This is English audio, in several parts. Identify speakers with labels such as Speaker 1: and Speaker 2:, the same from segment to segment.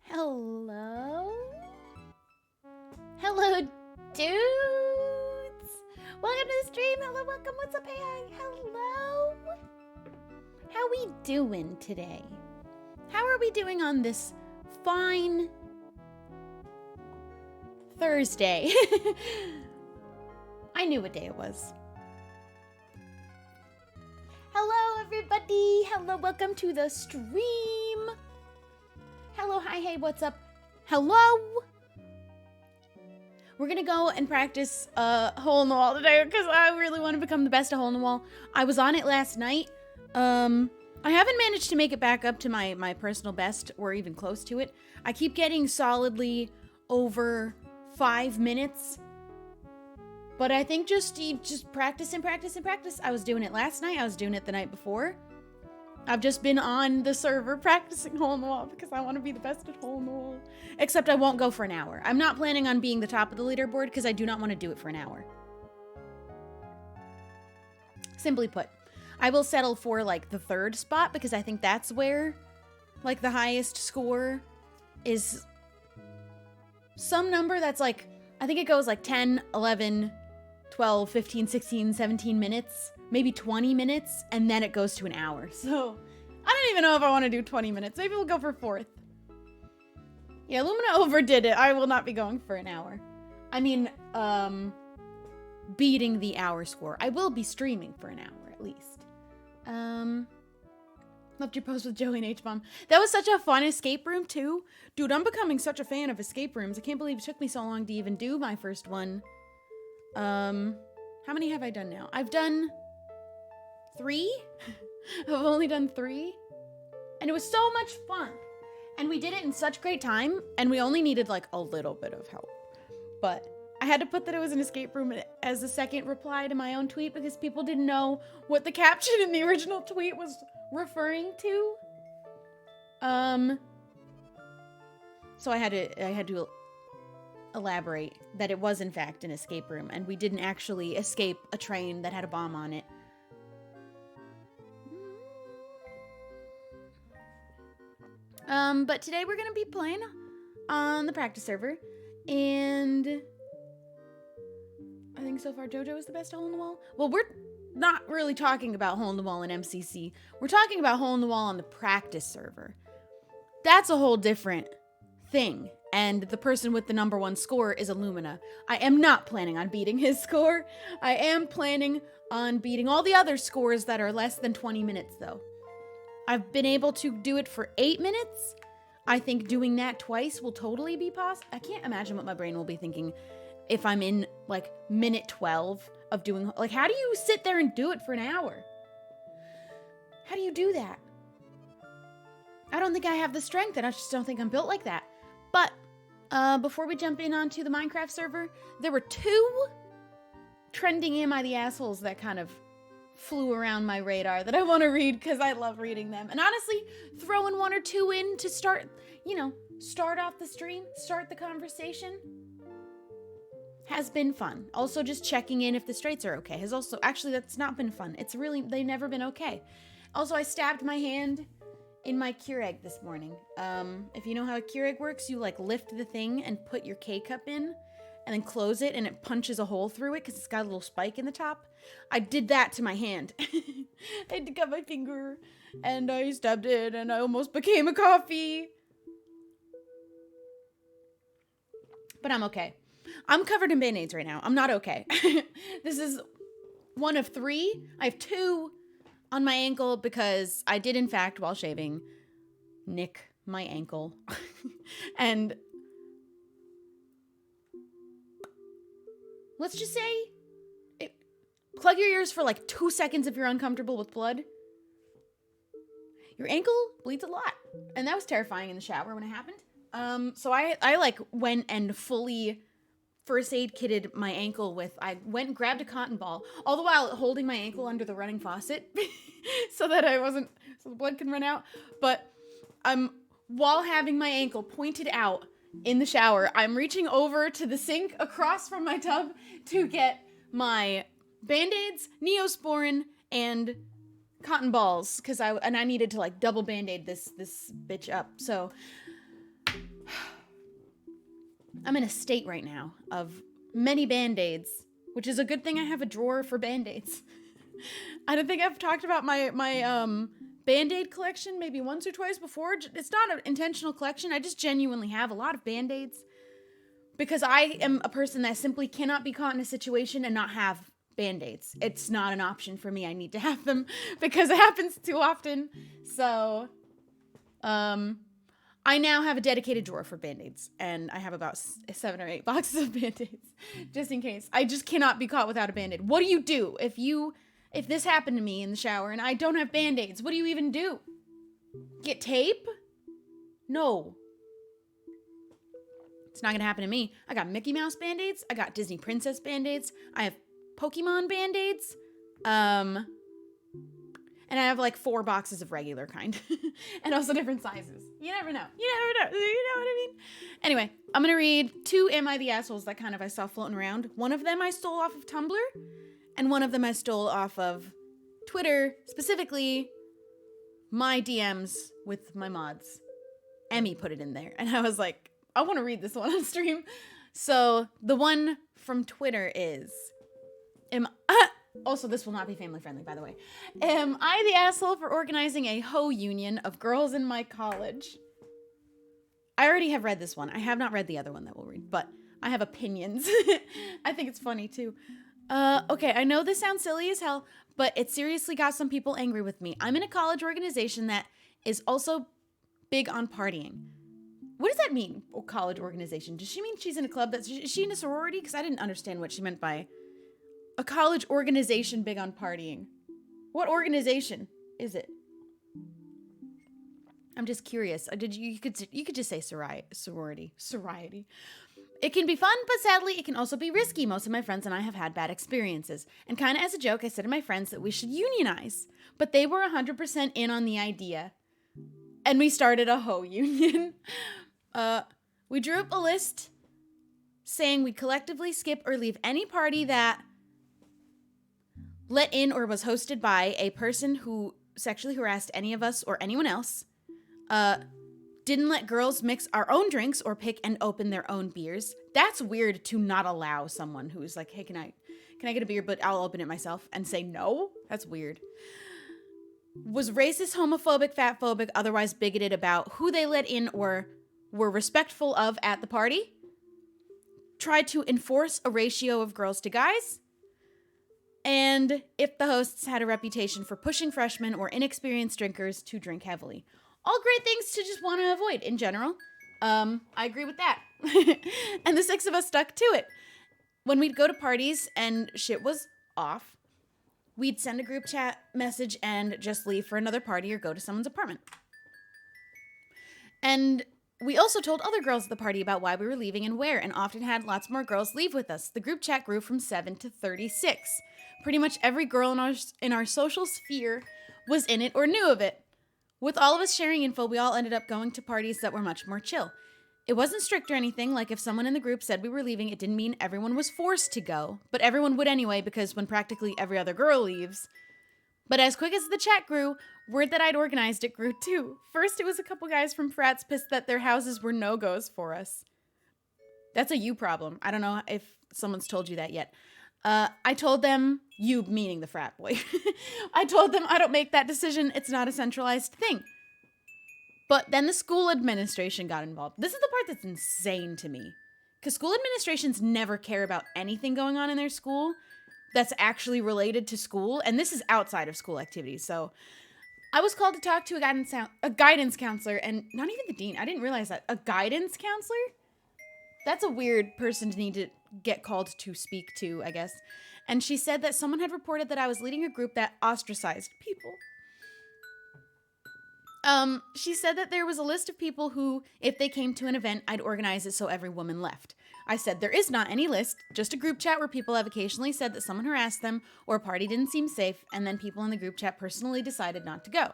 Speaker 1: Hello? Hello, dudes! Welcome to the stream. Hello, welcome. What's up, hey? Hello? How we doing today? How are we doing on this fine Thursday? I knew what day it was. Hello, everybody. Hello, welcome to the stream. Hello, hi, hey, what's up? Hello? We're gonna go and practice hole in the wall today because I really want to become the best at hole in the wall. I was on it last night. I haven't managed to make it back up to my personal best or even close to it. I keep getting solidly over 5 minutes. But I think just practice and practice and practice. I was doing it last night. I was doing it the night before. I've just been on the server practicing hole in the wall because I want to be the best at hole in the wall. Except I won't go for an hour. I'm not planning on being the top of the leaderboard because I do not want to do it for an hour. Simply put, I will settle for like the 3rd spot because I think that's where like the highest score is some number that's like, I think it goes like 10, 11, 12, 15, 16, 17 minutes. Maybe 20 minutes, and then it goes to an hour. So, I don't even know if I want to do 20 minutes. Maybe we'll go for 4th. Yeah, Lumina overdid it. I will not be going for an hour. I mean, beating the hour score. I will be streaming for an hour, at least. Loved your post with Joey and H-Bomb. That was such a fun escape room, too. Dude, I'm becoming such a fan of escape rooms. I can't believe it took me so long to even do my first one. How many have I done now? I've done 3? I've only done 3. And it was so much fun. And we did it in such great time. And we only needed like a little bit of help. But I had to put that it was an escape room as a second reply to my own tweet because people didn't know what the caption in the original tweet was referring to. So I had to elaborate that it was in fact an escape room and we didn't actually escape a train that had a bomb on it. But today we're gonna be playing on the practice server, and I think so far JoJo is the best hole in the wall. Well, we're not really talking about hole in the wall in MCC. We're talking about hole in the wall on the practice server. That's a whole different thing, and the person with the #1 score is Illumina. I am not planning on beating his score. I am planning on beating all the other scores that are less than 20 minutes, though. I've been able to do it for 8 minutes. I think doing that twice will totally be possible. I can't imagine what my brain will be thinking if I'm in, like, minute 12 of doing... Like, how do you sit there and do it for an hour? How do you do that? I don't think I have the strength, and I just don't think I'm built like that. But, before we jump in onto the Minecraft server, there were 2 trending Am I the Assholes that kind of flew around my radar that I want to read because I love reading them. And honestly, throwing one or two in to start, start off the stream, start the conversation has been fun. Also, just checking in if the straights are okay has also, actually, that's not been fun. They've never been okay. Also, I stabbed my hand in my Keurig this morning. If you know how a Keurig works, you lift the thing and put your K-cup in and then close it and it punches a hole through it because it's got a little spike in the top. I did that to my hand. I had to cut my finger and I stabbed it and I almost became a coffee. But I'm okay. I'm covered in Band-Aids right now. I'm not okay. This is one of 3. I have 2 on my ankle because I did, in fact, while shaving, nick my ankle. And let's just say, plug your ears for 2 seconds if you're uncomfortable with blood. Your ankle bleeds a lot. And that was terrifying in the shower when it happened. So I went and fully first aid kitted my ankle I went and grabbed a cotton ball, all the while holding my ankle under the running faucet so the blood can run out. But while having my ankle pointed out in the shower, I'm reaching over to the sink across from my tub to get my Band-Aids, Neosporin, and cotton balls because I needed to double Band-Aid this bitch up. So I'm in a state right now of many Band-Aids, which is a good thing I have a drawer for Band-Aids. I don't think I've talked about my Band-Aid collection maybe once or twice before. It's not an intentional collection. I just genuinely have a lot of Band-Aids because I am a person that simply cannot be caught in a situation and not have Band-Aids. It's not an option for me. I need to have them because it happens too often. So, I now have a dedicated drawer for Band-Aids, and I have about 7 or 8 boxes of Band-Aids, just in case. I just cannot be caught without a Band-Aid. What do you do if this happened to me in the shower and I don't have Band-Aids? What do you even do? Get tape? No. It's not gonna happen to me. I got Mickey Mouse Band-Aids. I got Disney Princess Band-Aids. I have Pokemon Band-Aids. And I have 4 boxes of regular kind. And also different sizes. You never know. You know what I mean? Anyway, I'm going to read 2 Am I the Assholes that I saw floating around. One of them I stole off of Tumblr. And one of them I stole off of Twitter. Specifically, my DMs with my mods. Emmy put it in there. And I was like, I want to read this one on stream. So the one from Twitter is... Also, this will not be family friendly, by the way. Am I the asshole for organizing a hoe union of girls in my college? I already have read this one. I have not read the other one that we'll read, but I have opinions. I think it's funny, too. Okay, I know this sounds silly as hell, but it seriously got some people angry with me. I'm in a college organization that is also big on partying. What does that mean, college organization? Does she mean she's in a club? Is she in a sorority? Because I didn't understand what she meant by... a college organization big on partying. What organization is it? I'm just curious. You could just say sorority. It can be fun, but sadly, it can also be risky. Most of my friends and I have had bad experiences. And kind of as a joke, I said to my friends that we should unionize. But they were 100% in on the idea. And we started a hoe union. We drew up a list saying we'd collectively skip or leave any party that let in or was hosted by a person who sexually harassed any of us or anyone else, didn't let girls mix our own drinks or pick and open their own beers. That's weird to not allow someone who's like, hey, can I get a beer, but I'll open it myself, and say no? That's weird. Was racist, homophobic, fatphobic, otherwise bigoted about who they let in or were respectful of at the party. Tried to enforce a ratio of girls to guys. And if the hosts had a reputation for pushing freshmen or inexperienced drinkers to drink heavily. All great things to just want to avoid in general. I agree with that. And the 6 of us stuck to it. When we'd go to parties and shit was off, we'd send a group chat message and just leave for another party or go to someone's apartment. And We also told other girls at the party about why we were leaving and where, and often had lots more girls leave with us. The group chat grew from 7 to 36. Pretty much every girl in our social sphere was in it or knew of it. With all of us sharing info, we all ended up going to parties that were much more chill. It wasn't strict or anything, like if someone in the group said we were leaving, it didn't mean everyone was forced to go, but everyone would anyway, because when practically every other girl leaves. But as quick as the chat grew, word that I'd organized it grew too. First, it was a couple guys from frats pissed that their houses were no-goes for us. That's a you problem. I don't know if someone's told you that yet. I told them, you meaning the frat boy, I told them I don't make that decision. It's not a centralized thing. But then the school administration got involved. This is the part that's insane to me. Because school administrations never care about anything going on in their school that's actually related to school. And this is outside of school activities. So I was called to talk to a guidance counselor, and not even the dean. I didn't realize that. A guidance counselor? That's a weird person to need to get called to speak to, I guess. And she said that someone had reported that I was leading a group that ostracized people. She said that there was a list of people who, if they came to an event, I'd organize it so every woman left. I said there is not any list, just a group chat where people have occasionally said that someone harassed them or a party didn't seem safe, and then people in the group chat personally decided not to go.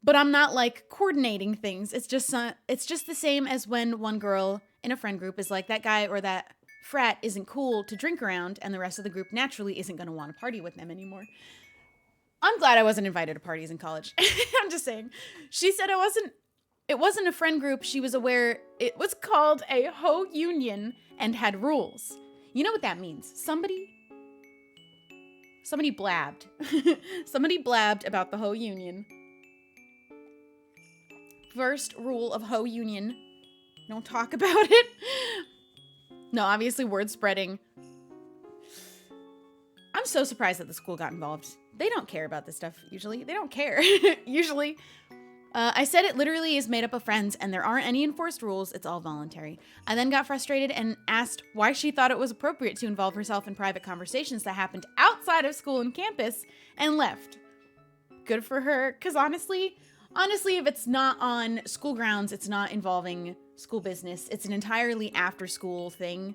Speaker 1: But I'm not like coordinating things. It's just the same as when one girl in a friend group is like, that guy or that frat isn't cool to drink around, and the rest of the group naturally isn't going to want to party with them anymore. I'm glad I wasn't invited to parties in college. I'm just saying. She said it wasn't a friend group. She was aware it was called a hoe union and had rules. You know what that means? Somebody blabbed. Somebody blabbed about the hoe union. First rule of hoe union: don't talk about it. No, obviously word spreading. I'm so surprised that the school got involved. They don't care about this stuff, usually. They don't care, usually. I said it literally is made up of friends, and there aren't any enforced rules. It's all voluntary. I then got frustrated and asked why she thought it was appropriate to involve herself in private conversations that happened outside of school and campus, and left. Good for her, because honestly, if it's not on school grounds, it's not involving school business. It's an entirely after-school thing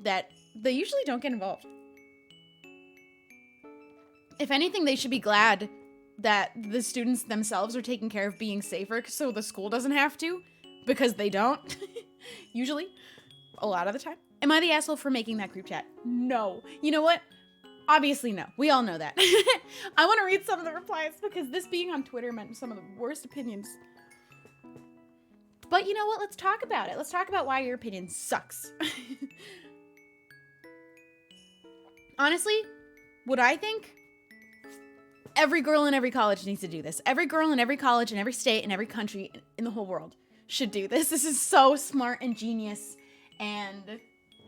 Speaker 1: that they usually don't get involved. If anything, they should be glad that the students themselves are taking care of being safer so the school doesn't have to, because they don't. Usually. A lot of the time. Am I the asshole for making that group chat? No. You know what? Obviously no. We all know that. I want to read some of the replies because this being on Twitter meant some of the worst opinions. But you know what? Let's talk about it. Let's talk about why your opinion sucks. Honestly, what I think, every girl in every college needs to do this. Every girl in every college, in every state, in every country in the whole world should do this. This is so smart and genius and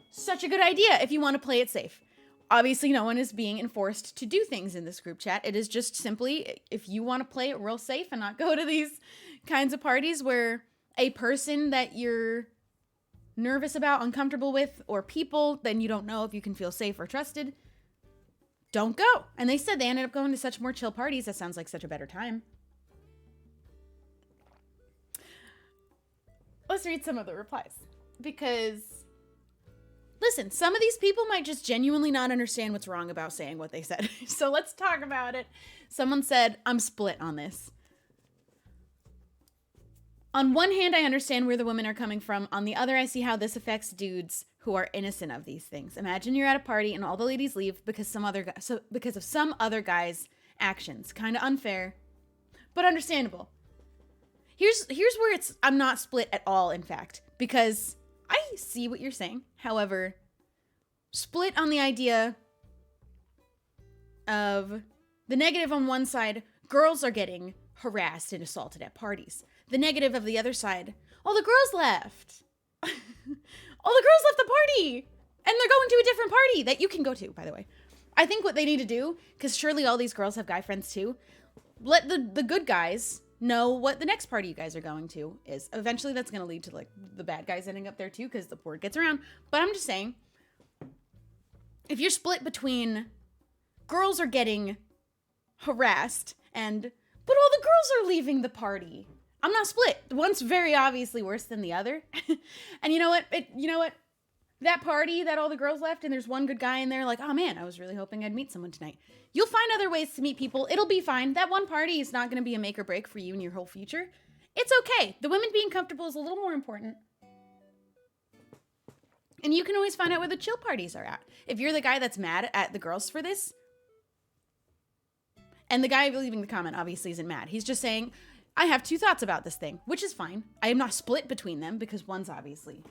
Speaker 1: such a good idea if you want to play it safe. Obviously, no one is being enforced to do things in this group chat. It is just simply, if you want to play it real safe and not go to these kinds of parties where a person that you're nervous about, uncomfortable with, or people, then you don't know if you can feel safe or trusted, don't go. And they said they ended up going to such more chill parties. That sounds like such a better time. Let's read some of the replies. Because, listen, some of these people might just genuinely not understand what's wrong about saying what they said. So let's talk about it. Someone said, I'm split on this. On one hand, I understand where the women are coming from. On the other, I see how this affects dudes who are innocent of these things. Imagine you're at a party and all the ladies leave because of some other guy's actions. Kind of unfair, but understandable. Here's where I'm not split at all, in fact, because I see what you're saying. However, split on the idea of the negative on one side, girls are getting harassed and assaulted at parties. The negative of the other side, all the girls left. All the girls left the party, and they're going to a different party that you can go to, by the way. I think what they need to do, because surely all these girls have guy friends too, let the good guys know what the next party you guys are going to is. Eventually that's going to lead to like the bad guys ending up there too, because the word gets around. But I'm just saying, if you're split between girls are getting harassed but all the girls are leaving the party, I'm not split. One's very obviously worse than the other. And you know what? That party that all the girls left and there's one good guy in there like, oh man, I was really hoping I'd meet someone tonight. You'll find other ways to meet people. It'll be fine. That one party is not going to be a make or break for you and your whole future. It's okay. The women being comfortable is a little more important. And you can always find out where the chill parties are at. If you're the guy that's mad at the girls for this, and the guy leaving the comment obviously isn't mad. He's just saying, I have two thoughts about this thing, which is fine. I am not split between them because one's obviously,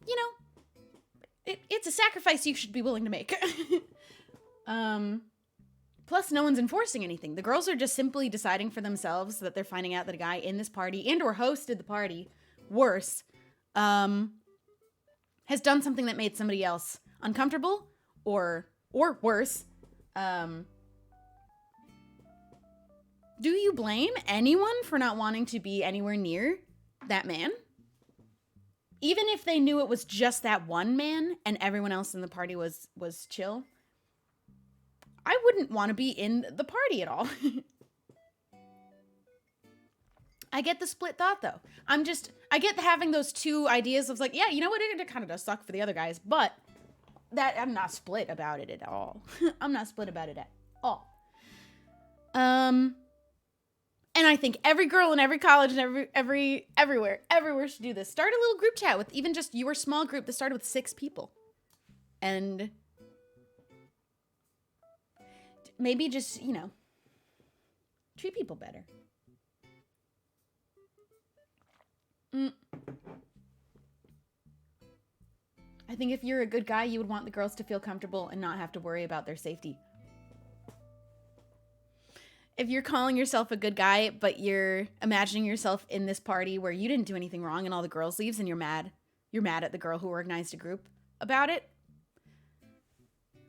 Speaker 1: you know, it's a sacrifice you should be willing to make. Plus, no one's enforcing anything. The girls are just simply deciding for themselves that they're finding out that a guy in this party and or hosted the party, worse, has done something that made somebody else uncomfortable or worse. Do you blame anyone for not wanting to be anywhere near that man? Even if they knew it was just that one man and everyone else in the party was chill, I wouldn't want to be in the party at all. I get the split thought though. I get having those two ideas of like, yeah, you know what? It kind of does suck for the other guys, but that I'm not split about it at all. I'm not split about it at all. And I think every girl in every college and everywhere should do this. Start a little group chat with even just your small group that started with 6 people. And maybe just, you know, treat people better. I think if you're a good guy, you would want the girls to feel comfortable and not have to worry about their safety. If you're calling yourself a good guy, but you're imagining yourself in this party where you didn't do anything wrong and all the girls leaves and you're mad at the girl who organized a group about it.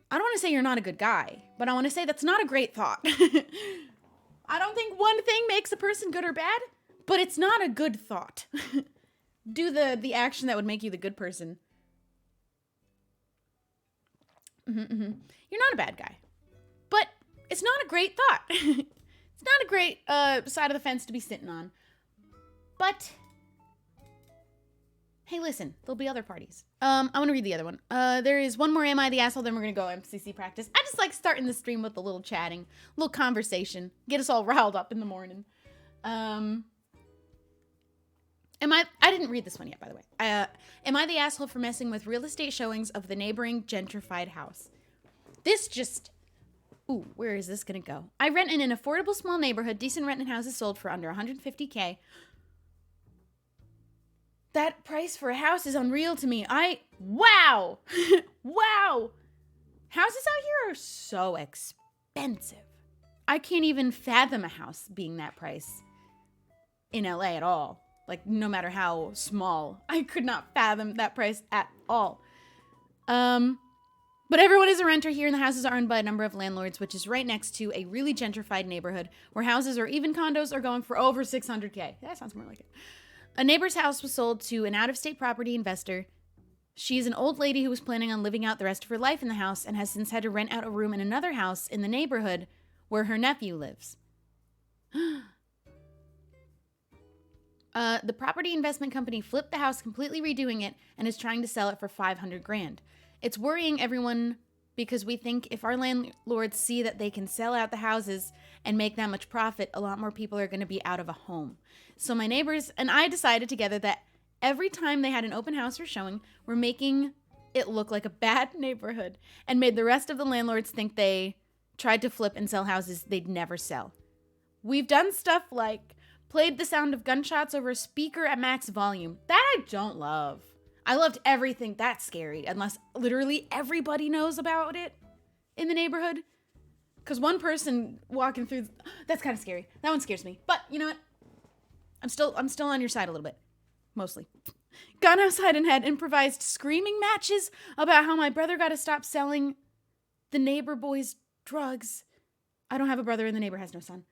Speaker 1: I don't want to say you're not a good guy, but I want to say that's not a great thought. I don't think one thing makes a person good or bad, but it's not a good thought. Do the action that would make you the good person. You're not a bad guy, but it's not a great thought. It's not a great side of the fence to be sitting on. But hey, listen, there'll be other parties. I want to read the other one. There is one more Am I the Asshole, then we're going to go MCC practice. I just like starting the stream with a little chatting, a little conversation, get us all riled up in the morning. I didn't read this one yet, by the way. Am I the asshole for messing with real estate showings of the neighboring gentrified house? This just... Ooh, where is this going to go? I rent in an affordable small neighborhood. Decent rent and houses sold for under $150K. That price for a house is unreal to me. Wow! Wow! Houses out here are so expensive. I can't even fathom a house being that price in LA at all. Like, no matter how small. I could not fathom that price at all. But everyone is a renter here, and the houses are owned by a number of landlords, which is right next to a really gentrified neighborhood where houses or even condos are going for over $600K. That sounds more like it. A neighbor's house was sold to an out-of-state property investor. She's an old lady who was planning on living out the rest of her life in the house and has since had to rent out a room in another house in the neighborhood where her nephew lives. The property investment company flipped the house, completely redoing it, and is trying to sell it for $500,000. It's worrying everyone because we think if our landlords see that they can sell out the houses and make that much profit, a lot more people are going to be out of a home. So my neighbors and I decided together that every time they had an open house or showing, we're making it look like a bad neighborhood and made the rest of the landlords think they tried to flip and sell houses they'd never sell. We've done stuff like played the sound of gunshots over a speaker at max volume. That I don't love. I loved everything that's scary, unless literally everybody knows about it in the neighborhood. Because one person walking through, that's kind of scary. That one scares me. But you know what? I'm still on your side a little bit. Mostly. Gone outside and had improvised screaming matches about how my brother got to stop selling the neighbor boys drugs. I don't have a brother and the neighbor has no son.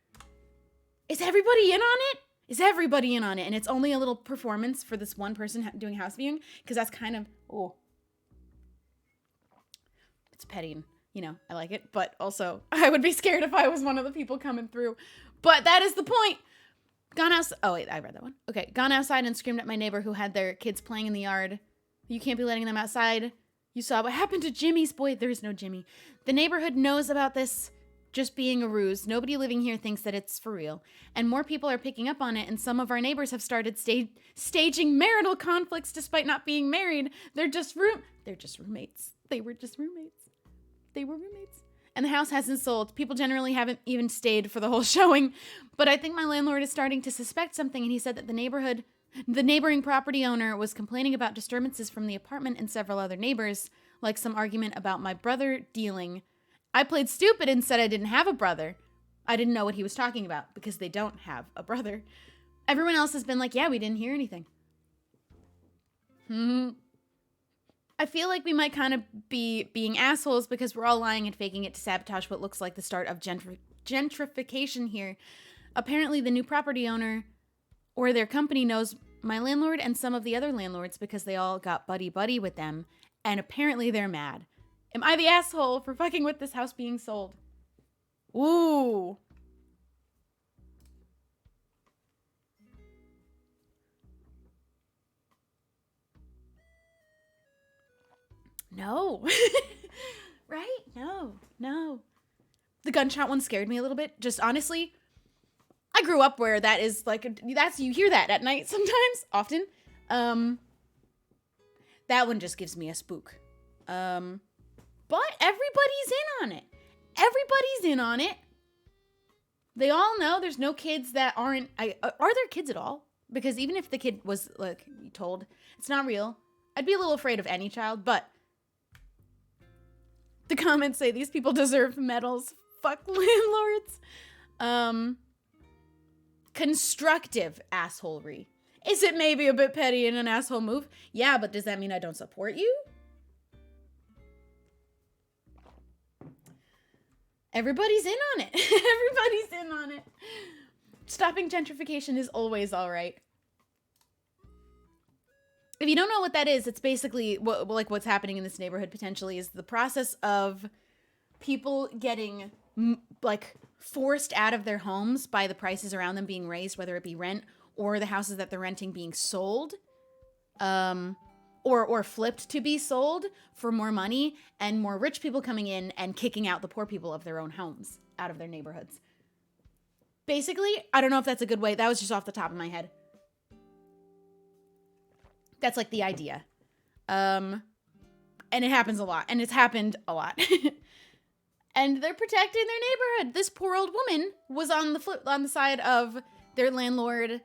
Speaker 1: Is everybody in on it? Is everybody in on it? And it's only a little performance for this one person doing house viewing, because that's kind of, it's petty and, you know, I like it. But also, I would be scared if I was one of the people coming through. But that is the point. Gone outside. Oh, wait, I read that one. Okay. Gone outside and screamed at my neighbor who had their kids playing in the yard. You can't be letting them outside. You saw what happened to Jimmy's boy. There's no Jimmy. The neighborhood knows about this just being a ruse. Nobody living here thinks that it's for real. And more people are picking up on it, and some of our neighbors have started staging marital conflicts despite not being married. They're just roommates. They were just roommates. They were roommates. And the house hasn't sold. People generally haven't even stayed for the whole showing. But I think my landlord is starting to suspect something, and he said that the neighboring property owner was complaining about disturbances from the apartment and several other neighbors, like some argument about my brother dealing. I played stupid and said I didn't have a brother. I didn't know what he was talking about because they don't have a brother. Everyone else has been like, yeah, we didn't hear anything. I feel like we might kind of be being assholes because we're all lying and faking it to sabotage what looks like the start of gentrification here. Apparently the new property owner or their company knows my landlord and some of the other landlords because they all got buddy-buddy with them, and apparently they're mad. Am I the asshole for fucking with this house being sold? Ooh. No. Right? No. The gunshot one scared me a little bit. Just honestly, I grew up where that is like, you hear that at night sometimes, often. That one just gives me a spook. But everybody's in on it. Everybody's in on it. They all know there's no kids that aren't... are there kids at all? Because even if the kid was, like, told it's not real, I'd be a little afraid of any child, but... The comments say these people deserve medals. Fuck landlords. Constructive assholery. Is it maybe a bit petty and an asshole move? Yeah, but does that mean I don't support you? Everybody's in on it. Everybody's in on it. Stopping gentrification is always all right. If you don't know what that is, it's basically what's happening in this neighborhood potentially is the process of people getting forced out of their homes by the prices around them being raised, whether it be rent or the houses that they're renting being sold. Or flipped to be sold for more money, and more rich people coming in and kicking out the poor people of their own homes out of their neighborhoods. Basically, I don't know if that's a good way. That was just off the top of my head. That's like the idea. And it happens a lot. And it's happened a lot. And they're protecting their neighborhood. This poor old woman was on the side of their landlord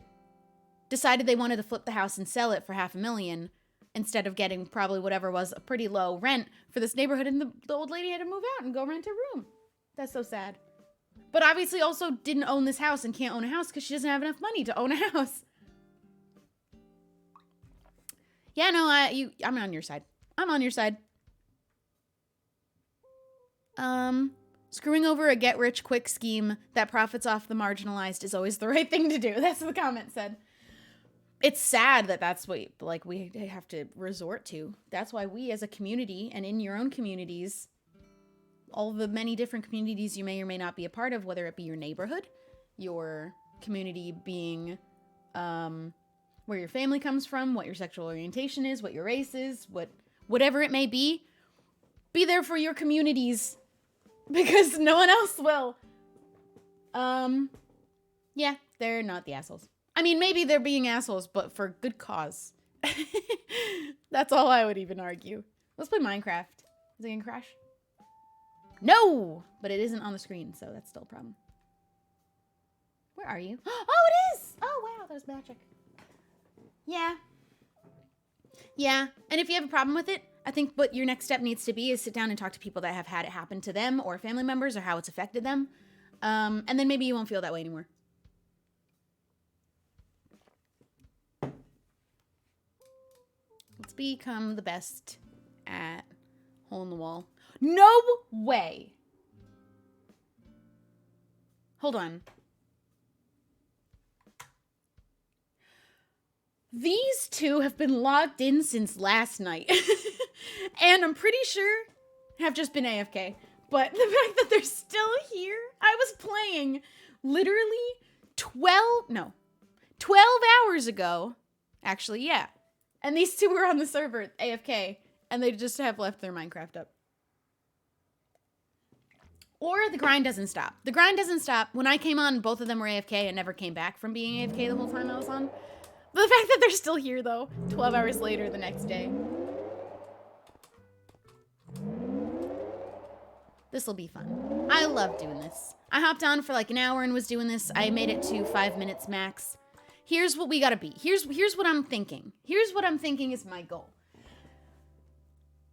Speaker 1: decided they wanted to flip the house and sell it for $500,000. Instead of getting probably whatever was a pretty low rent for this neighborhood. And the old lady had to move out and go rent a room. That's so sad. But obviously also didn't own this house and can't own a house because she doesn't have enough money to own a house. Yeah, no, I'm on your side. I'm on your side. Screwing over a get-rich-quick scheme that profits off the marginalized is always the right thing to do. That's what the comment said. It's sad that that's what we have to resort to. That's why we as a community and in your own communities, all the many different communities you may or may not be a part of, whether it be your neighborhood, your community being where your family comes from, what your sexual orientation is, what your race is, whatever it may be there for your communities because no one else will. Yeah, they're not the assholes. I mean, maybe they're being assholes, but for good cause. That's all I would even argue. Let's play Minecraft. Is it gonna crash? No! But it isn't on the screen, so that's still a problem. Where are you? Oh, it is! Oh, wow, that was magic. Yeah. Yeah, and if you have a problem with it, I think what your next step needs to be is sit down and talk to people that have had it happen to them or family members or how it's affected them. And then maybe you won't feel that way anymore. Let's become the best at hole in the wall. No way. Hold on. These two have been logged in since last night. And I'm pretty sure have just been AFK. But the fact that they're still here, I was playing literally 12 hours ago. Actually, yeah. And these two were on the server, AFK, and they just have left their Minecraft up. Or the grind doesn't stop. The grind doesn't stop. When I came on, both of them were AFK and never came back from being AFK the whole time I was on. But the fact that they're still here, though, 12 hours later the next day. This'll be fun. I love doing this. I hopped on for like an hour and was doing this. I made it to 5 minutes max. Here's what we gotta beat. Here's what I'm thinking. Here's what I'm thinking is my goal.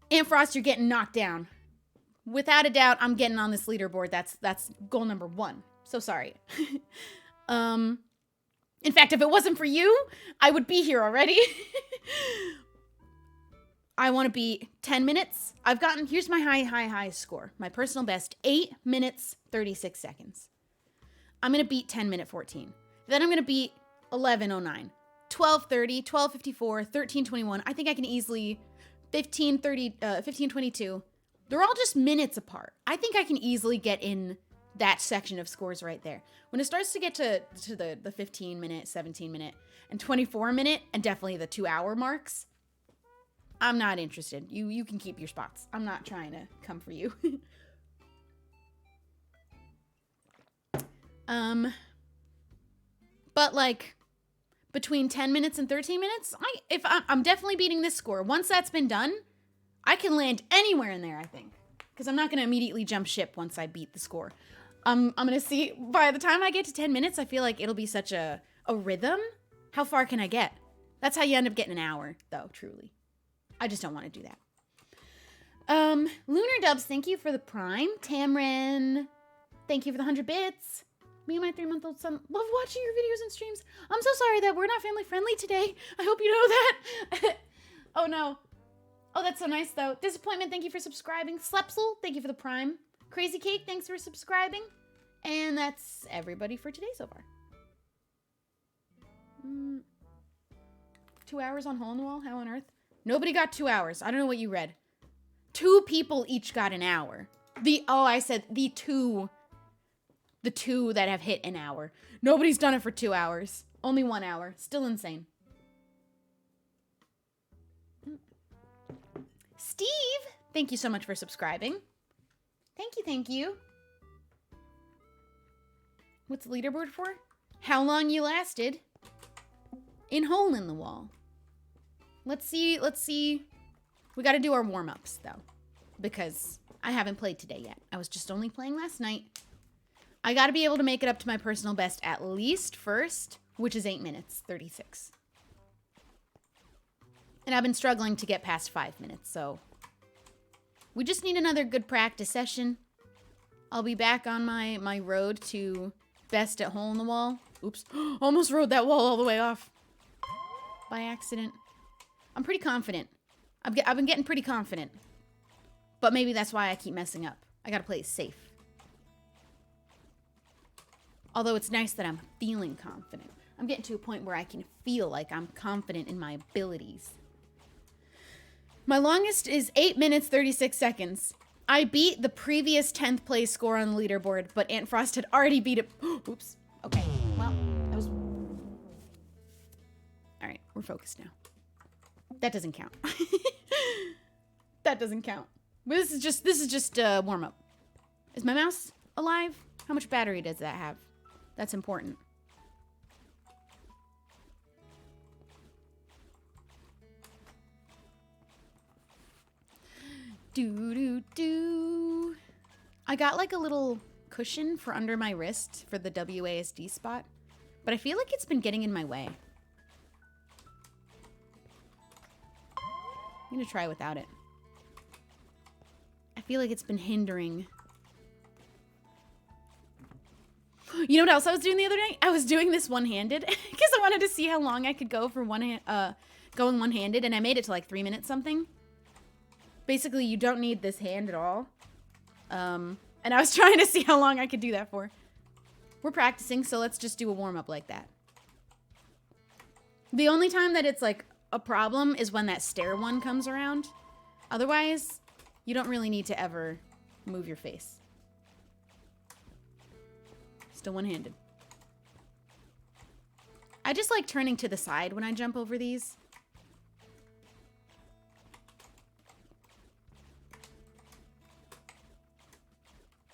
Speaker 1: Aunt Frost, you're getting knocked down. Without a doubt, I'm getting on this leaderboard. That's goal number 1. So sorry. In fact, if it wasn't for you, I would be here already. I want to be 10 minutes. Here's my high score. My personal best, 8 minutes, 36 seconds. I'm going to beat 10 minute 14. Then I'm going to beat 11:09, 12:30, 12:54, 13:21. I think I can easily 15:30, 15:22. They're all just minutes apart. I think I can easily get in that section of scores right there. When it starts to get to the 15 minute, 17 minute, and 24 minute, and definitely the 2 hour marks, I'm not interested. You can keep your spots. I'm not trying to come for you. But like between 10 minutes and 13 minutes, I'm definitely beating this score. Once that's been done, I can land anywhere in there, I think. Because I'm not going to immediately jump ship once I beat the score. I'm going to see, by the time I get to 10 minutes, I feel like it'll be such a rhythm. How far can I get? That's how you end up getting an hour, though, truly. I just don't want to do that. Lunar Dubs, thank you for the Prime. Tamrin, thank you for the 100 bits. Me and my 3-month-old son love watching your videos and streams. I'm so sorry that we're not family friendly today. I hope you know that. Oh, no. Oh, that's so nice, though. Disappointment, thank you for subscribing. Slepsel, thank you for the Prime. Crazy Cake, thanks for subscribing. And that's everybody for today so far. 2 hours on Hole in the Wall? How on earth? Nobody got 2 hours. I don't know what you read. 2 people each got an hour. I said the two that have hit an hour. Nobody's done it for 2 hours. Only 1 hour. Still insane. Steve, thank you so much for subscribing. Thank you. What's the leaderboard for? How long you lasted in Hole in the Wall. Let's see. We got to do our warm-ups, though, because I haven't played today yet. I was just only playing last night. I got to be able to make it up to my personal best at least first, which is 8 minutes, 36. And I've been struggling to get past 5 minutes, so we just need another good practice session. I'll be back on my road to best at Hole in the Wall. Oops, almost rode that wall all the way off by accident. I'm pretty confident. I've been getting pretty confident. But maybe that's why I keep messing up. I gotta play it safe. Although it's nice that I'm feeling confident. I'm getting to a point where I can feel like I'm confident in my abilities. My longest is 8 minutes, 36 seconds. I beat the previous 10th place score on the leaderboard, but Aunt Frost had already beat it. Oops. Okay. Well, that was... All right, we're focused now. That doesn't count. That doesn't count. But this is just warm up. Is my mouse alive? How much battery does that have? That's important. Do. I got like a little cushion for under my wrist for the WASD spot, but I feel like it's been getting in my way. I'm gonna try without it. I feel like it's been hindering. You know what else I was doing the other day? I was doing this one-handed because I wanted to see how long I could go for going one-handed, and I made it to like 3 minutes something. Basically, you don't need this hand at all. And I was trying to see how long I could do that for. We're practicing, so let's just do a warm-up like that. The only time that it's like a problem is when that stair one comes around. Otherwise, you don't really need to ever move your face. Still one-handed. I just like turning to the side when I jump over these.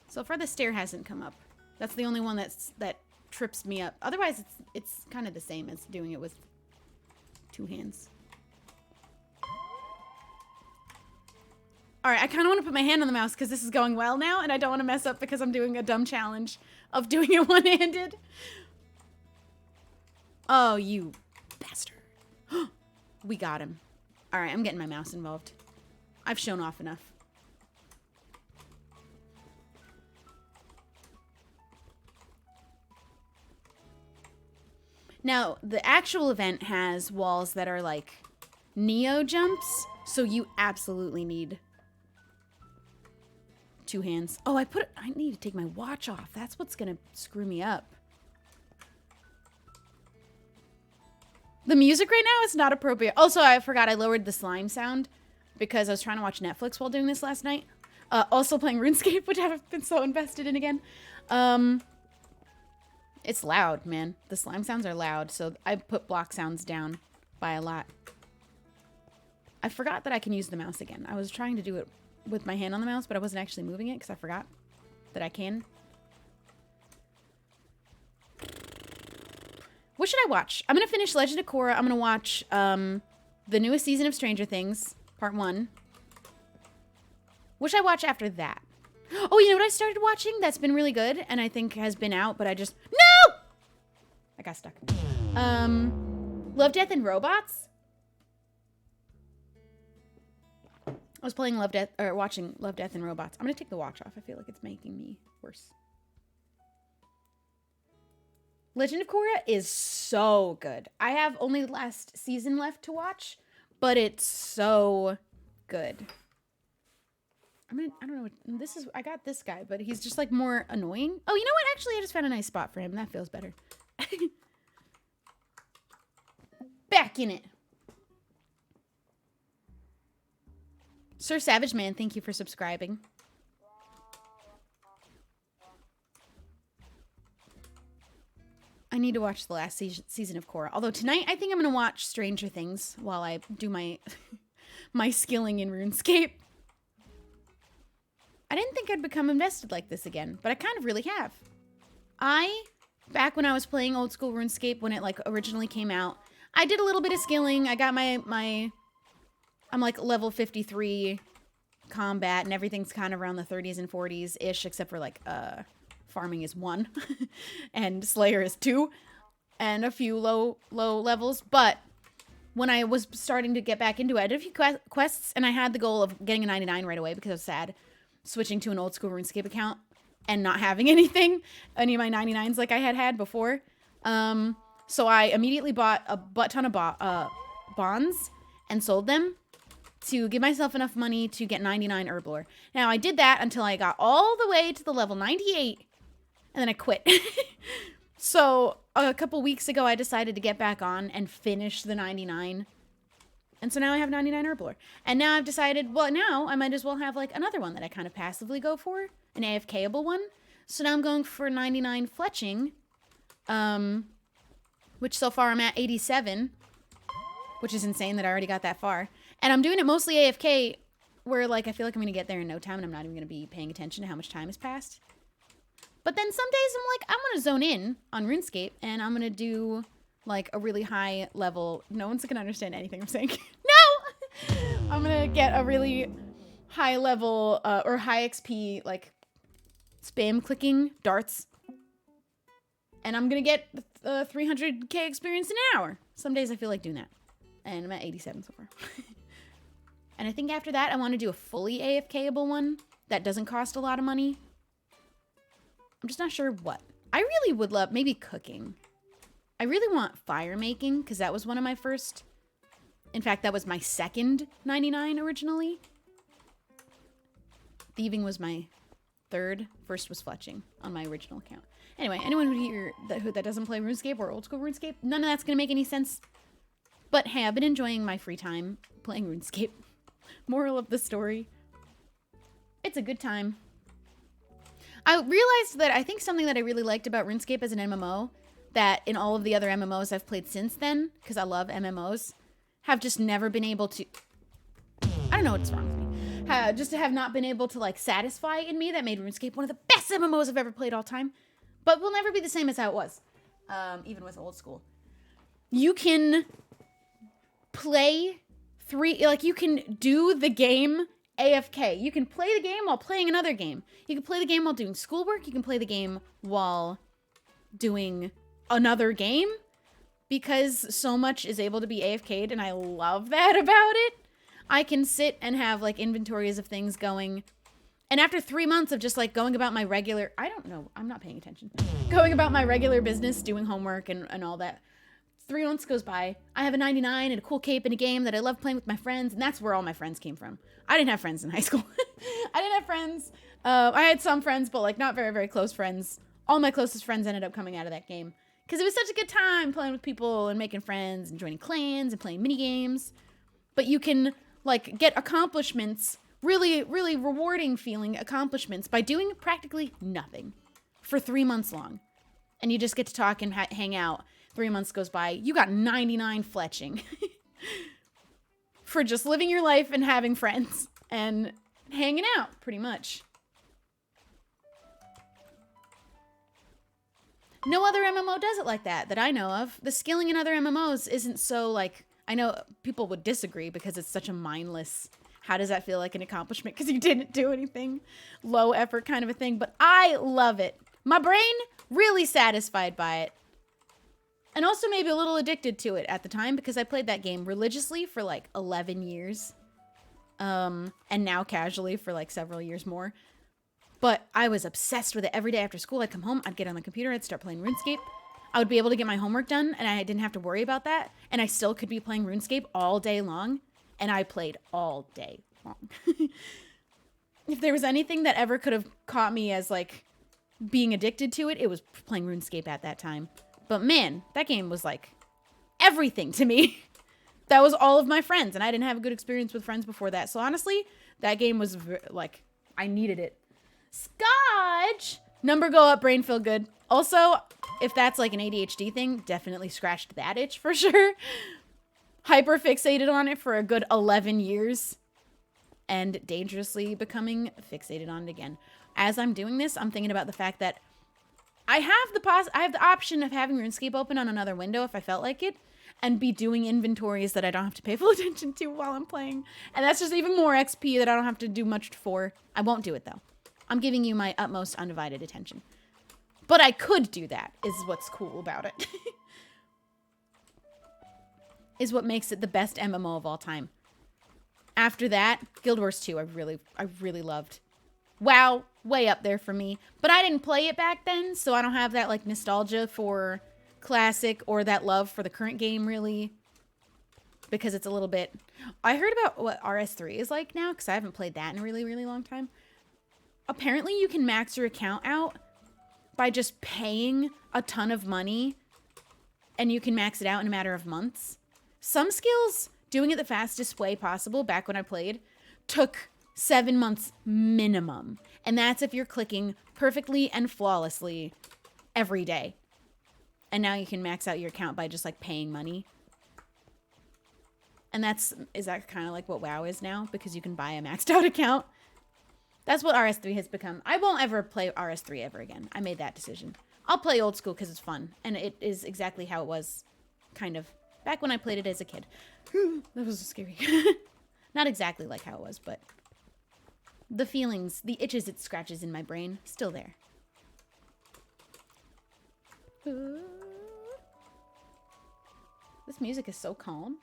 Speaker 1: So far the stair hasn't come up. That's the only one that trips me up. Otherwise it's kind of the same as doing it with 2 hands. All right, I kind of want to put my hand on the mouse because this is going well now, and I don't want to mess up because I'm doing a dumb challenge of doing it one-handed. Oh, you bastard. We got him. All right, I'm getting my mouse involved. I've shown off enough. Now, the actual event has walls that are like Neo jumps, so you absolutely need 2 hands. Oh, I need to take my watch off. That's what's gonna screw me up. The music right now is not appropriate. Also, I forgot I lowered the slime sound because I was trying to watch Netflix while doing this last night. Also playing RuneScape, which I've been so invested in again. It's loud, man. The slime sounds are loud, so I put block sounds down by a lot. I forgot that I can use the mouse again. I was trying to do it with my hand on the mouse, but I wasn't actually moving it because I forgot that I can. What should I watch? I'm going to finish Legend of Korra. I'm going to watch the newest season of Stranger Things, Part 1. What should I watch after that? Oh, you know what I started watching that's been really good and I think has been out, but I just... No! I got stuck. Love, Death, and Robots. I was playing watching Love, Death, and Robots. I'm going to take the watch off. I feel like it's making me worse. Legend of Korra is so good. I have only the last season left to watch, but it's so good. I don't know what this is. I got this guy, but he's just like more annoying. Oh, you know what? Actually, I just found a nice spot for him. That feels better. Back in it. Sir Savage Man, thank you for subscribing. I need to watch the last season of Korra. Although tonight, I think I'm going to watch Stranger Things while I do my my skilling in RuneScape. I didn't think I'd become invested like this again, but I kind of really have. Back when I was playing old school RuneScape, when it like originally came out, I did a little bit of skilling. I got I'm like level 53 combat and everything's kind of around the 30s and 40s-ish, except for like, farming is 1 and Slayer is 2 and a few low levels. But when I was starting to get back into it, I did a few quests and I had the goal of getting a 99 right away because I was sad switching to an old school RuneScape account and not having any of my 99s like I had before. So I immediately bought a butt ton of bonds and sold them to give myself enough money to get 99 Herblore. Now I did that until I got all the way to the level 98 and then I quit. So a couple weeks ago, I decided to get back on and finish the 99. And so now I have 99 Herblore. And now I've decided, well, now I might as well have like another one that I kind of passively go for, an AFK-able one. So now I'm going for 99 Fletching, which so far I'm at 87, which is insane that I already got that far. And I'm doing it mostly AFK, where like I feel like I'm going to get there in no time and I'm not even going to be paying attention to how much time has passed. But then some days I'm like, I'm going to zone in on RuneScape and I'm going to do like a really high level. No one's going to understand anything I'm saying. No! I'm going to get a really high level or high XP like spam clicking darts. And I'm going to get 300k experience in an hour. Some days I feel like doing that. And I'm at 87 so far. And I think after that I want to do a fully AFK-able one that doesn't cost a lot of money. I'm just not sure what. I really would love maybe cooking. I really want fire making because that was one of my first. In fact, that was my second 99 originally. Thieving was my third. First was fletching on my original account. Anyway, anyone who that doesn't play RuneScape or old school RuneScape, none of that's going to make any sense. But hey, I've been enjoying my free time playing RuneScape. Moral of the story. It's a good time. I realized that I think something that I really liked about RuneScape as an MMO that in all of the other MMOs I've played since then, because I love MMOs, have just never been able to... I don't know what's wrong with me. Just to have not been able to, like, satisfy in me. That made RuneScape one of the best MMOs I've ever played all time. But will never be the same as how it was. Even with old school. You can play you can do the game AFK. You can play the game while playing another game. You can play the game while doing schoolwork. You can play the game while doing another game. Because so much is able to be AFK'd, and I love that about it. I can sit and have, like, inventories of things going. And after 3 months of just, like, going about my regular... I don't know. I'm not paying attention. Going about my regular business, doing homework and all that. 3 months goes by. I have a 99 and a cool cape in a game that I love playing with my friends, and that's where all my friends came from. I didn't have friends in high school. I didn't have friends. I had some friends, but, like, not very, very close friends. All my closest friends ended up coming out of that game. Because it was such a good time playing with people and making friends and joining clans and playing mini games. But you can, like, get accomplishments, really, really rewarding feeling accomplishments by doing practically nothing for 3 months long. And you just get to talk and hang out. 3 months goes by. You got 99 fletching for just living your life and having friends and hanging out, pretty much. No other MMO does it like that I know of. The skilling in other MMOs isn't so, like... I know people would disagree because it's such a mindless... How does that feel like an accomplishment? Because you didn't do anything. Low effort kind of a thing. But I love it. My brain, really satisfied by it. And also maybe a little addicted to it at the time because I played that game religiously for like 11 years. And now casually for like several years more. But I was obsessed with it every day after school. I'd come home, I'd get on the computer, I'd start playing RuneScape. I would be able to get my homework done and I didn't have to worry about that. And I still could be playing RuneScape all day long. And I played all day long. If there was anything that ever could have caught me as like being addicted to it, it was playing RuneScape at that time. But man, that game was like everything to me. That was all of my friends, and I didn't have a good experience with friends before that. So honestly, that game was like, I needed it. Scotch! Number go up, brain feel good. Also, if that's like an ADHD thing, definitely scratched that itch for sure. Hyper fixated on it for a good 11 years. And dangerously becoming fixated on it again. As I'm doing this, I'm thinking about the fact that I have the option of having RuneScape open on another window if I felt like it, and be doing inventories that I don't have to pay full attention to while I'm playing. And that's just even more XP that I don't have to do much for. I won't do it though. I'm giving you my utmost undivided attention. But I could do that, is what's cool about it. Is what makes it the best MMO of all time. After that, Guild Wars 2 I really loved. WoW, way up there for me. But I didn't play it back then, so I don't have that like nostalgia for Classic or that love for the current game really. Because it's a little bit... I heard about what RS3 is like now, because I haven't played that in a really, really long time. Apparently you can max your account out by just paying a ton of money, and you can max it out in a matter of months. Some skills, doing it the fastest way possible back when I played, took 7 months minimum. And that's if you're clicking perfectly and flawlessly every day. And now you can max out your account by just like paying money. And is that kind of like what WoW is now? Because you can buy a maxed out account. That's what RS3 has become. I won't ever play RS3 ever again. I made that decision. I'll play old school because it's fun. And it is exactly how it was, kind of, back when I played it as a kid. That was scary. Not exactly like how it was, but the feelings, the itches it scratches in my brain, still there. This music is so calm.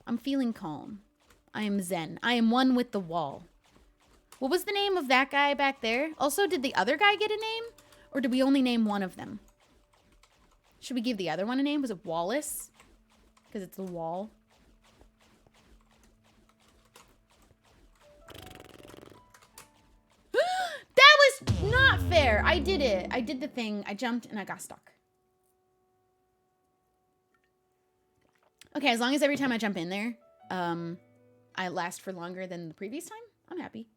Speaker 1: I'm feeling calm. I am zen. I am one with the wall. What was the name of that guy back there? Also, did the other guy get a name? Or did we only name one of them? Should we give the other one a name? Was it Wallace? Because it's the wall. That was not fair. I did it. I did the thing. I jumped and I got stuck. Okay, as long as every time I jump in there, I last for longer than the previous time, I'm happy.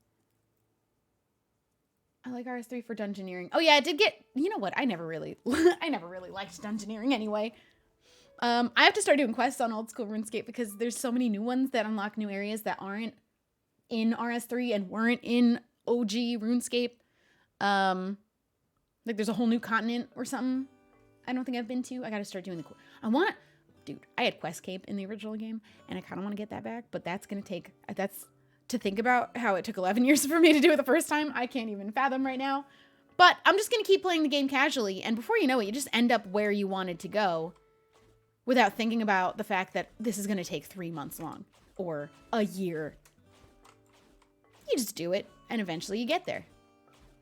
Speaker 1: I I like RS3 for dungeoneering. Oh yeah, it did get, you know what? I never really liked dungeoneering anyway. I have to start doing quests on old school RuneScape because there's so many new ones that unlock new areas that aren't in RS3 and weren't in OG RuneScape. Like there's a whole new continent or something I don't think I've been to. I gotta start doing the dude, I had Questcape in the original game and I kind of want to get that back, but that's to think about how it took 11 years for me to do it the first time. I can't even fathom right now, but I'm just going to keep playing the game casually. And before you know it, you just end up where you wanted to go without thinking about the fact that this is going to take 3 months long or a year. You just do it and eventually you get there.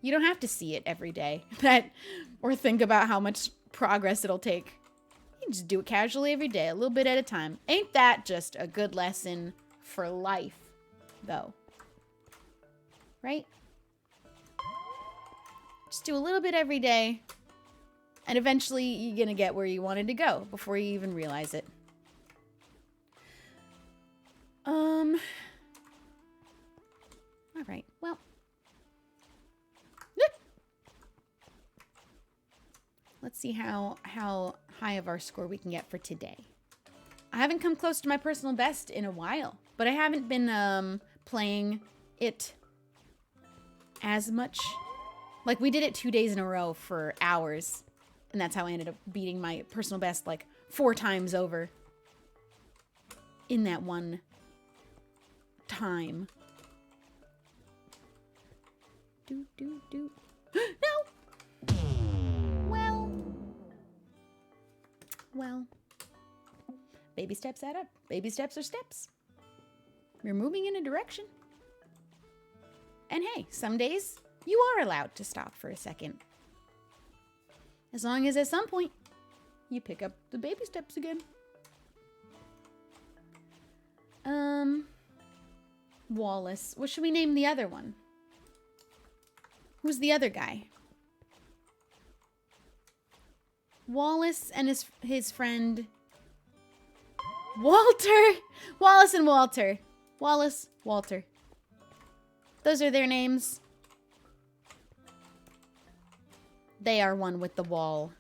Speaker 1: You don't have to see it every day or think about how much progress it'll take. You just do it casually every day, a little bit at a time. Ain't that just a good lesson for life, though? Right? Just do a little bit every day, and eventually you're gonna get where you wanted to go before you even realize it. All right, well. Let's see how high of our score we can get for today. I haven't come close to my personal best in a while, but I haven't been playing it as much. Like, we did it 2 days in a row for hours, and that's how I ended up beating my personal best like 4 times over in that one time. No! Well, baby steps add up. Baby steps are steps. We're moving in a direction. And hey, some days you are allowed to stop for a second. As long as at some point you pick up the baby steps again. Wallace. What should we name the other one? Who's the other guy? Wallace and his friend Walter. Wallace and Walter. Wallace, Walter. Those are their names. They are one with the wall.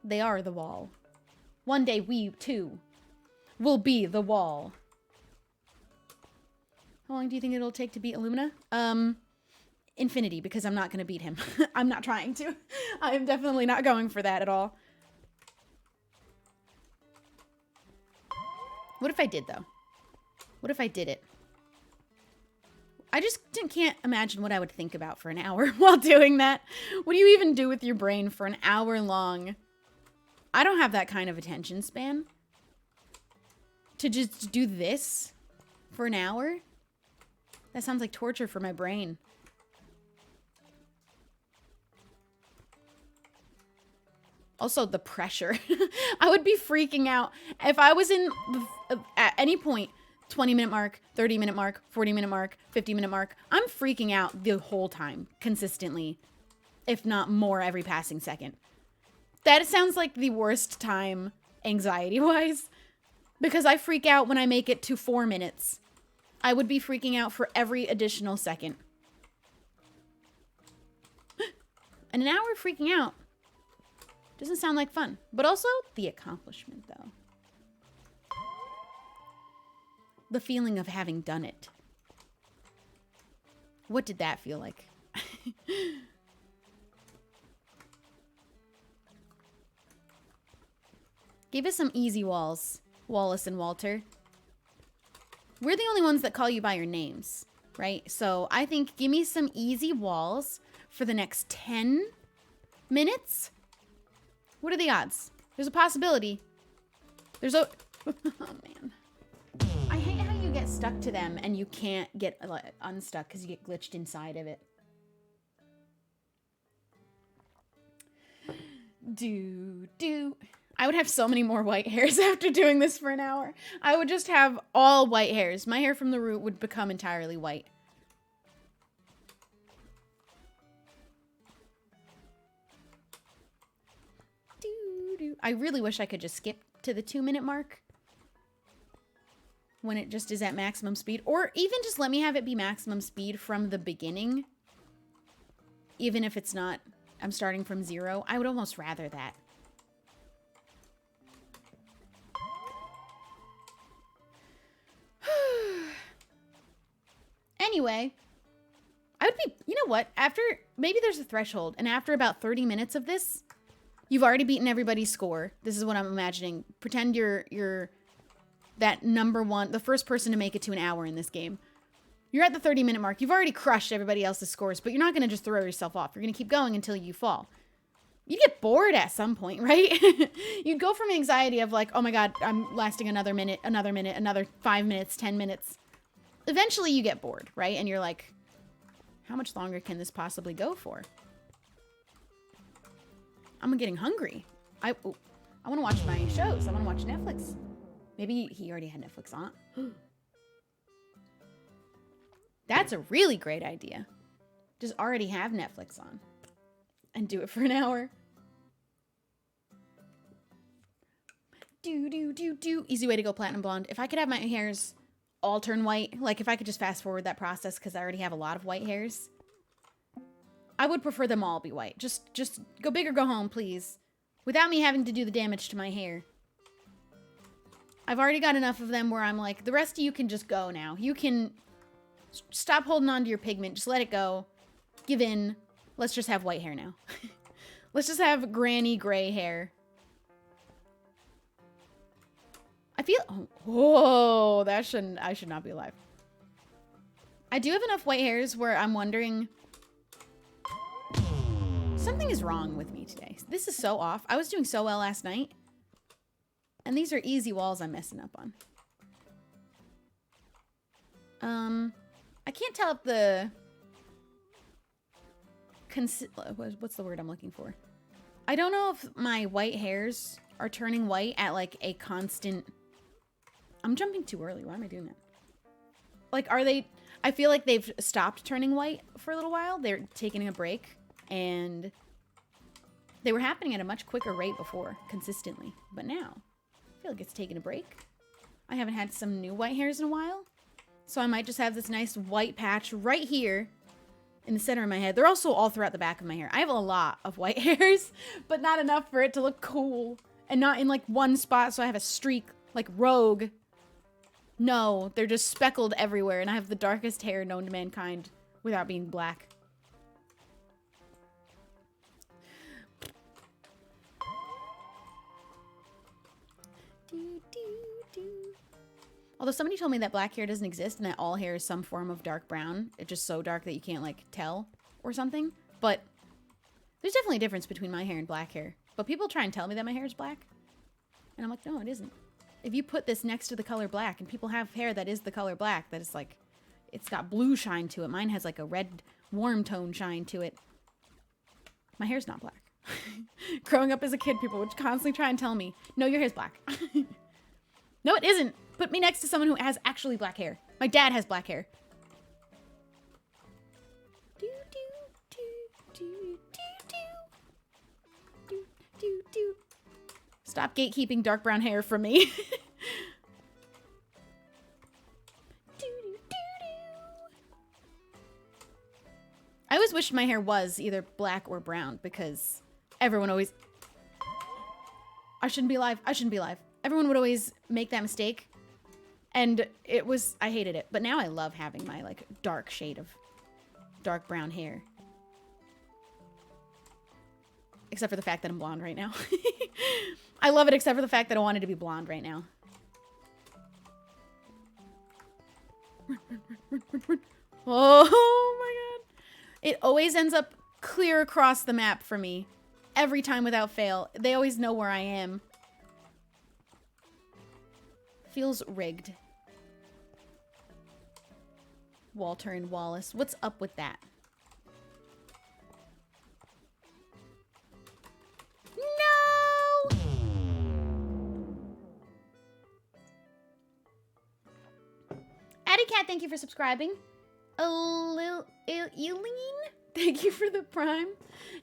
Speaker 1: They are the wall. One day we, too, will be the wall. How long do you think it'll take to beat Illumina? Infinity, because I'm not going to beat him. I'm not trying to. I am definitely not going for that at all. What if I did, though? What if I did it? I just can't imagine what I would think about for an hour while doing that. What do you even do with your brain for an hour long? I don't have that kind of attention span. To just do this for an hour? That sounds like torture for my brain. Also, the pressure. I would be freaking out. If I was in, at any point, 20-minute mark, 30-minute mark, 40-minute mark, 50-minute mark, I'm freaking out the whole time, consistently. If not more every passing second. That sounds like the worst time, anxiety-wise. Because I freak out when I make it to 4 minutes. I would be freaking out for every additional second. And an hour freaking out doesn't sound like fun. But also, the accomplishment, though. The feeling of having done it. What did that feel like? Give us some easy walls, Wallace and Walter. We're the only ones that call you by your names, right? So I think give me some easy walls for the next 10 minutes. What are the odds? There's a possibility. There's a... Oh, man. I hate how you get stuck to them and you can't get unstuck because you get glitched inside of it. I would have so many more white hairs after doing this for an hour. I would just have all white hairs. My hair from the root would become entirely white. I really wish I could just skip to the 2-minute mark when it just is at maximum speed, or even just let me have it be maximum speed from the beginning. even if it's not, I'm starting from 0. I would almost rather that. Anyway, I would be, you know what? After, maybe there's a threshold, and after about 30 minutes of this, you've already beaten everybody's score. This is what I'm imagining. Pretend you're that number one, the first person to make it to an hour in this game. You're at the 30-minute mark. You've already crushed everybody else's scores, but you're not going to just throw yourself off. You're going to keep going until you fall. You get bored at some point, right? You'd go from anxiety of like, oh my God, I'm lasting another minute, another 5 minutes, 10 minutes. Eventually you get bored, right? And you're like, how much longer can this possibly go for? I'm getting hungry. I want to watch my shows. I want to watch Netflix. Maybe he already had Netflix on. That's a really great idea. Just already have Netflix on. And do it for an hour. Do. Easy way to go platinum blonde. If I could have my hairs all turn white, like if I could just fast forward that process because I already have a lot of white hairs, I would prefer them all be white. Just go big or go home, please. Without me having to do the damage to my hair. I've already got enough of them where I'm like, the rest of you can just go now. You can stop holding on to your pigment. Just let it go. Give in. Let's just have white hair now. Let's just have granny gray hair. I feel... Oh, I should not be alive. I do have enough white hairs where I'm wondering... Something is wrong with me today. This is so off. I was doing so well last night. And these are easy walls I'm messing up on. I can't tell if the... What's the word I'm looking for? I don't know if my white hairs are turning white at like a constant... I'm jumping too early. Why am I doing that? Like, are they... I feel like they've stopped turning white for a little while. They're taking a break. And they were happening at a much quicker rate before, consistently. But now, I feel like it's taking a break. I haven't had some new white hairs in a while. So I might just have this nice white patch right here in the center of my head. They're also all throughout the back of my hair. I have a lot of white hairs, but not enough for it to look cool. And not in like one spot, so I have a streak like Rogue. No, they're just speckled everywhere, and I have the darkest hair known to mankind without being black. Although somebody told me that black hair doesn't exist and that all hair is some form of dark brown. It's just so dark that you can't, like, tell or something. But there's definitely a difference between my hair and black hair. But people try and tell me that my hair is black. And I'm like, no, it isn't. If you put this next to the color black, and people have hair that is the color black, that is like, it's got blue shine to it. Mine has like a red warm tone shine to it. My hair's not black. Growing up as a kid, people would constantly try and tell me, no, your hair's black. No, it isn't. Put me next to someone who has actually black hair. My dad has black hair. Stop gatekeeping dark brown hair from me. I always wished my hair was either black or brown because everyone always... I shouldn't be alive. I shouldn't be alive. Everyone would always make that mistake. And it was... I hated it. But now I love having my, like, dark shade of dark brown hair. Except for the fact that I'm blonde right now. I love it except for the fact that I wanted to be blonde right now. Oh my god. It always ends up clear across the map for me. Every time without fail. They always know where I am. Feels rigged. Walter and Wallace. What's up with that? No! Addy Cat, thank you for subscribing. Eileen, thank you for the prime.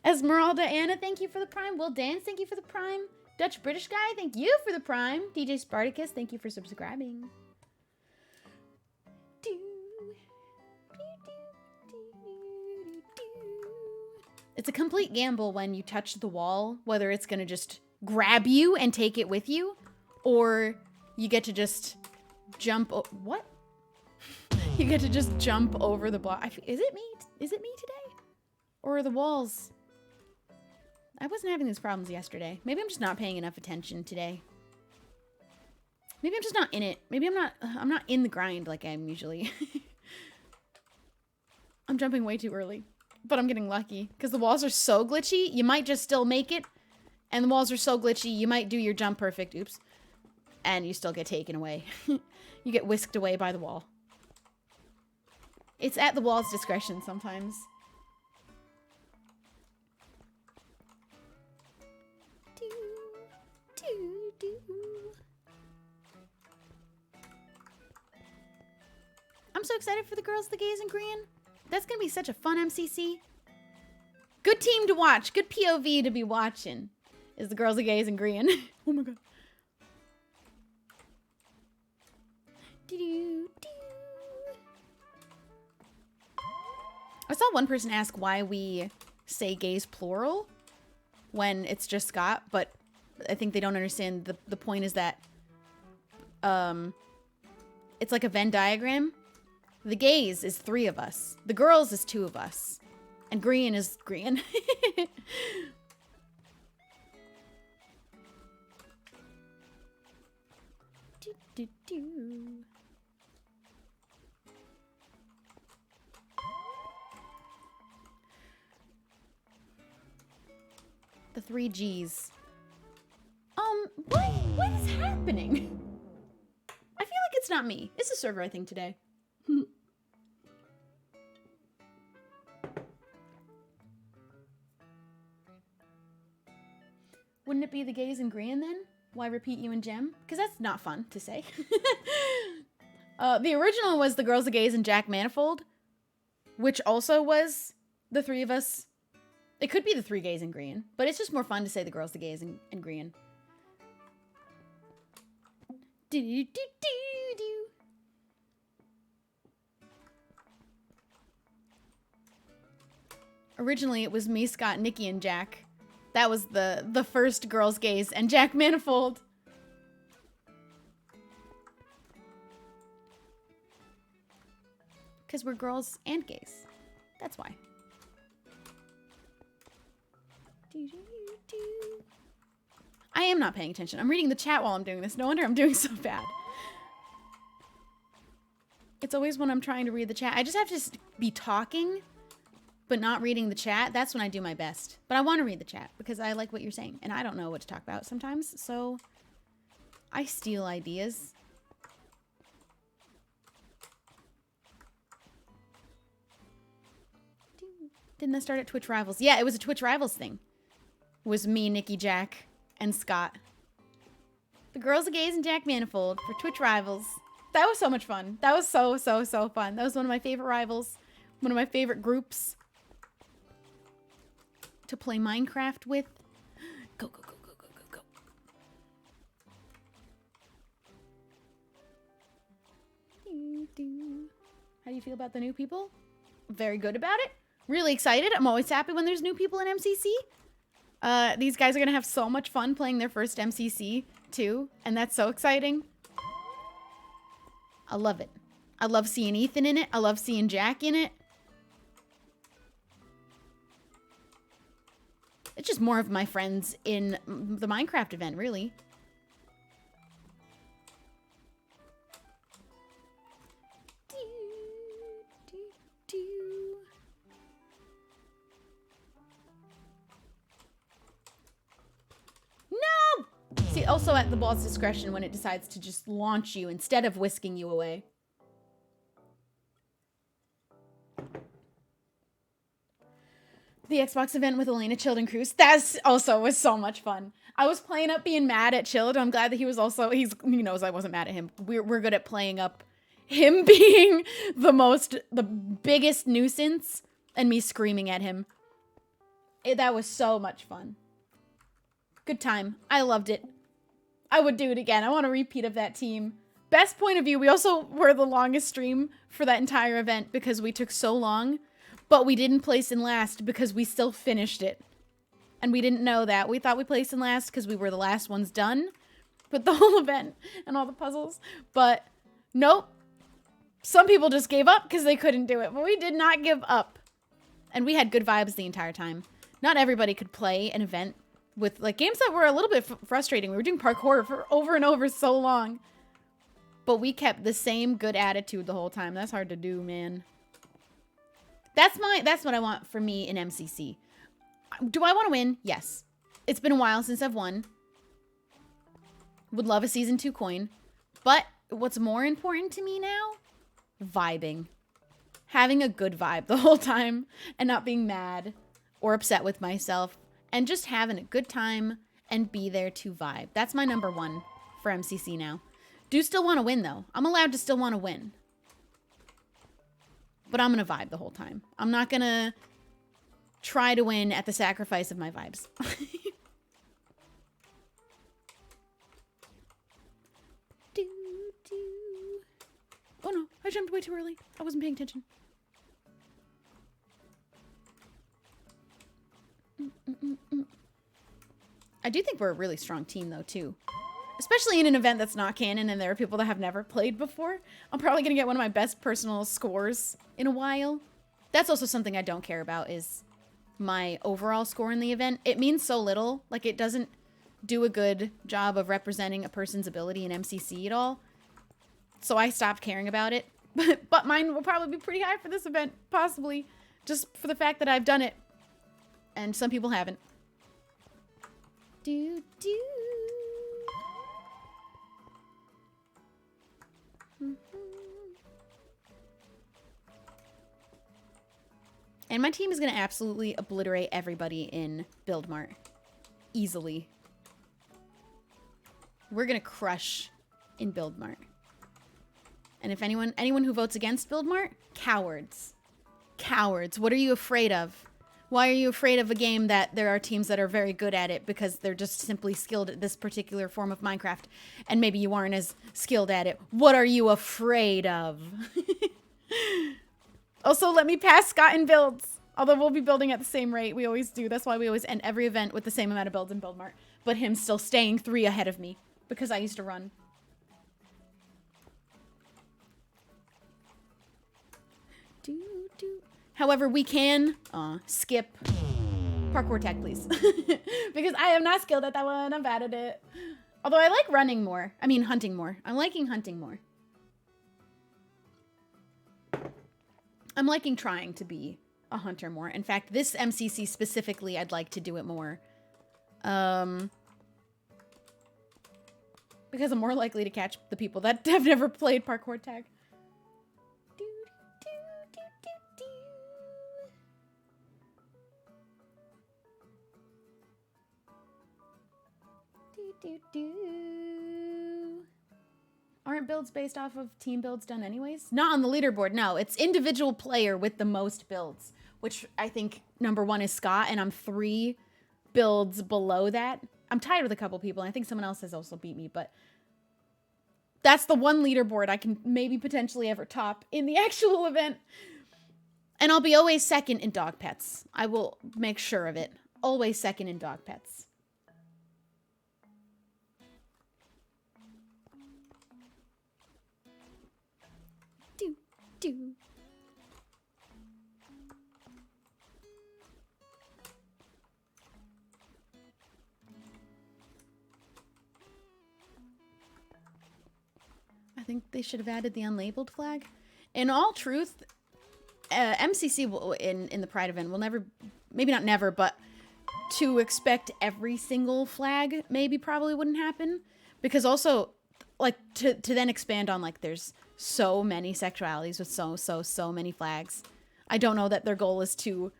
Speaker 1: Esmeralda Anna, thank you for the prime. Will Dance, thank you for the prime. Dutch British Guy, thank you for the prime. DJ Spartacus, thank you for subscribing. It's a complete gamble when you touch the wall, whether it's going to just grab you and take it with you, or you get to just jump. What? You get to just jump over the block. Is it me? Is it me today? Or are the walls? I wasn't having these problems yesterday. Maybe I'm just not paying enough attention today. Maybe I'm just not in it. Maybe I'm not in the grind like I am usually. I'm jumping way too early, but I'm getting lucky because the walls are so glitchy. You might just still make it, and the walls are so glitchy. You might do your jump perfect. Oops. And you still get taken away. You get whisked away by the wall. It's at the wall's discretion sometimes. I'm so excited for the girls, the gays, and green. That's gonna be such a fun MCC. Good team to watch. Good POV to be watching. Is the girls, the gays, and green. Oh my god. I saw one person ask why we say gays plural when it's just Scott, but I think they don't understand the point is that it's like a Venn diagram. The gays is 3 of us. The girls is 2 of us. And green is green. The 3 G's. What is happening? I feel like it's not me. It's the server, I think, today. Wouldn't it be the gays and green then? Why repeat you and Jem? Because that's not fun to say. The original was the girls, the gays, and Jack Manifold, which also was the 3 of us. It could be the 3 gays and green, but it's just more fun to say the girls, the gays, and green. Do, do, do, do. Originally, it was me, Scott, Nikki, and Jack. That was the first girls, gays, and Jack Manifold. Because we're girls and gays. That's why. I am not paying attention. I'm reading the chat while I'm doing this. No wonder I'm doing so bad. It's always when I'm trying to read the chat. I just have to be talking, but not reading the chat. That's when I do my best. But I want to read the chat because I like what you're saying. And I don't know what to talk about sometimes. So I steal ideas. Didn't that start at Twitch Rivals? Yeah, it was a Twitch Rivals thing. It was me, Nikki, Jack, and Scott. The girls, the gays, and Jack Manifold for Twitch Rivals. That was so much fun. That was so fun. That was one of my favorite rivals. One of my favorite groups to play Minecraft with. Go, go, go, go, go, go, go. How do you feel about the new people? Very good about it. Really excited. I'm always happy when there's new people in MCC. These guys are going to have so much fun playing their first MCC, too. And that's so exciting. I love it. I love seeing Ethan in it. I love seeing Jack in it. It's just more of my friends in the Minecraft event, really. No! See, also at the ball's discretion when it decides to just launch you instead of whisking you away. The Xbox event with Elena, Chilled, and Cruz. That also was so much fun. I was playing up being mad at Chilled. I'm glad that he was also, he knows I wasn't mad at him. We're good at playing up him being the biggest nuisance and me screaming at him. That was so much fun. Good time. I loved it. I would do it again. I want a repeat of that team. Best point of view. We also were the longest stream for that entire event because we took so long. But we didn't place in last because we still finished it. And we didn't know that. We thought we placed in last because we were the last ones done with the whole event and all the puzzles. But nope. Some people just gave up because they couldn't do it. But we did not give up. And we had good vibes the entire time. Not everybody could play an event with like games that were a little bit frustrating. We were doing parkour for over and over so long. But we kept the same good attitude the whole time. That's hard to do, man. That's what I want for me in MCC. Do I want to win? Yes. It's been a while since I've won. Would love a season 2 coin. But what's more important to me now? Vibing. Having a good vibe the whole time and not being mad or upset with myself and just having a good time and be there to vibe. That's my number 1 for MCC now. Do still want to win though. I'm allowed to still want to win. But I'm going to vibe the whole time. I'm not going to try to win at the sacrifice of my vibes. Oh no, I jumped way too early. I wasn't paying attention. I do think we're a really strong team though too. Especially in an event that's not canon and there are people that have never played before. I'm probably going to get one of my best personal scores in a while. That's also something I don't care about is my overall score in the event. It means so little. Like, it doesn't do a good job of representing a person's ability in MCC at all. So I stopped caring about it. But mine will probably be pretty high for this event, possibly. Just for the fact that I've done it. And some people haven't. Do. And my team is going to absolutely obliterate everybody in Build Mart. Easily. We're going to crush in Build Mart. And if anyone who votes against Build Mart, cowards. Cowards. What are you afraid of? Why are you afraid of a game that there are teams that are very good at it because they're just simply skilled at this particular form of Minecraft and maybe you aren't as skilled at it? What are you afraid of? Also, let me pass Scott in builds. Although we'll be building at the same rate. We always do. That's why we always end every event with the same amount of builds in Build Mart. But him still staying 3 ahead of me because I used to run. However, we can skip parkour tag, please. Because I am not skilled at that one. I'm bad at it. Although I like running more. I mean, hunting more. I'm liking hunting more. I'm liking trying to be a hunter more. In fact, this MCC specifically, I'd like to do it more. Because I'm more likely to catch the people that have never played parkour tag. Aren't builds based off of team builds done anyways? Not on the leaderboard, no. It's individual player with the most builds, which I think number 1 is Scott, and I'm 3 builds below that. I'm tied with a couple people, and I think someone else has also beat me, but that's the one leaderboard I can maybe potentially ever top in the actual event. And I'll be always second in dog pets. I will make sure of it. Always second in dog pets. Do. I think they should have added the unlabeled flag. In all truth, MCC will, in the Pride event will never, maybe not never, but to expect every single flag maybe probably wouldn't happen. Because also, like, to then expand on, like, there's so many sexualities with so many flags. I don't know that their goal is to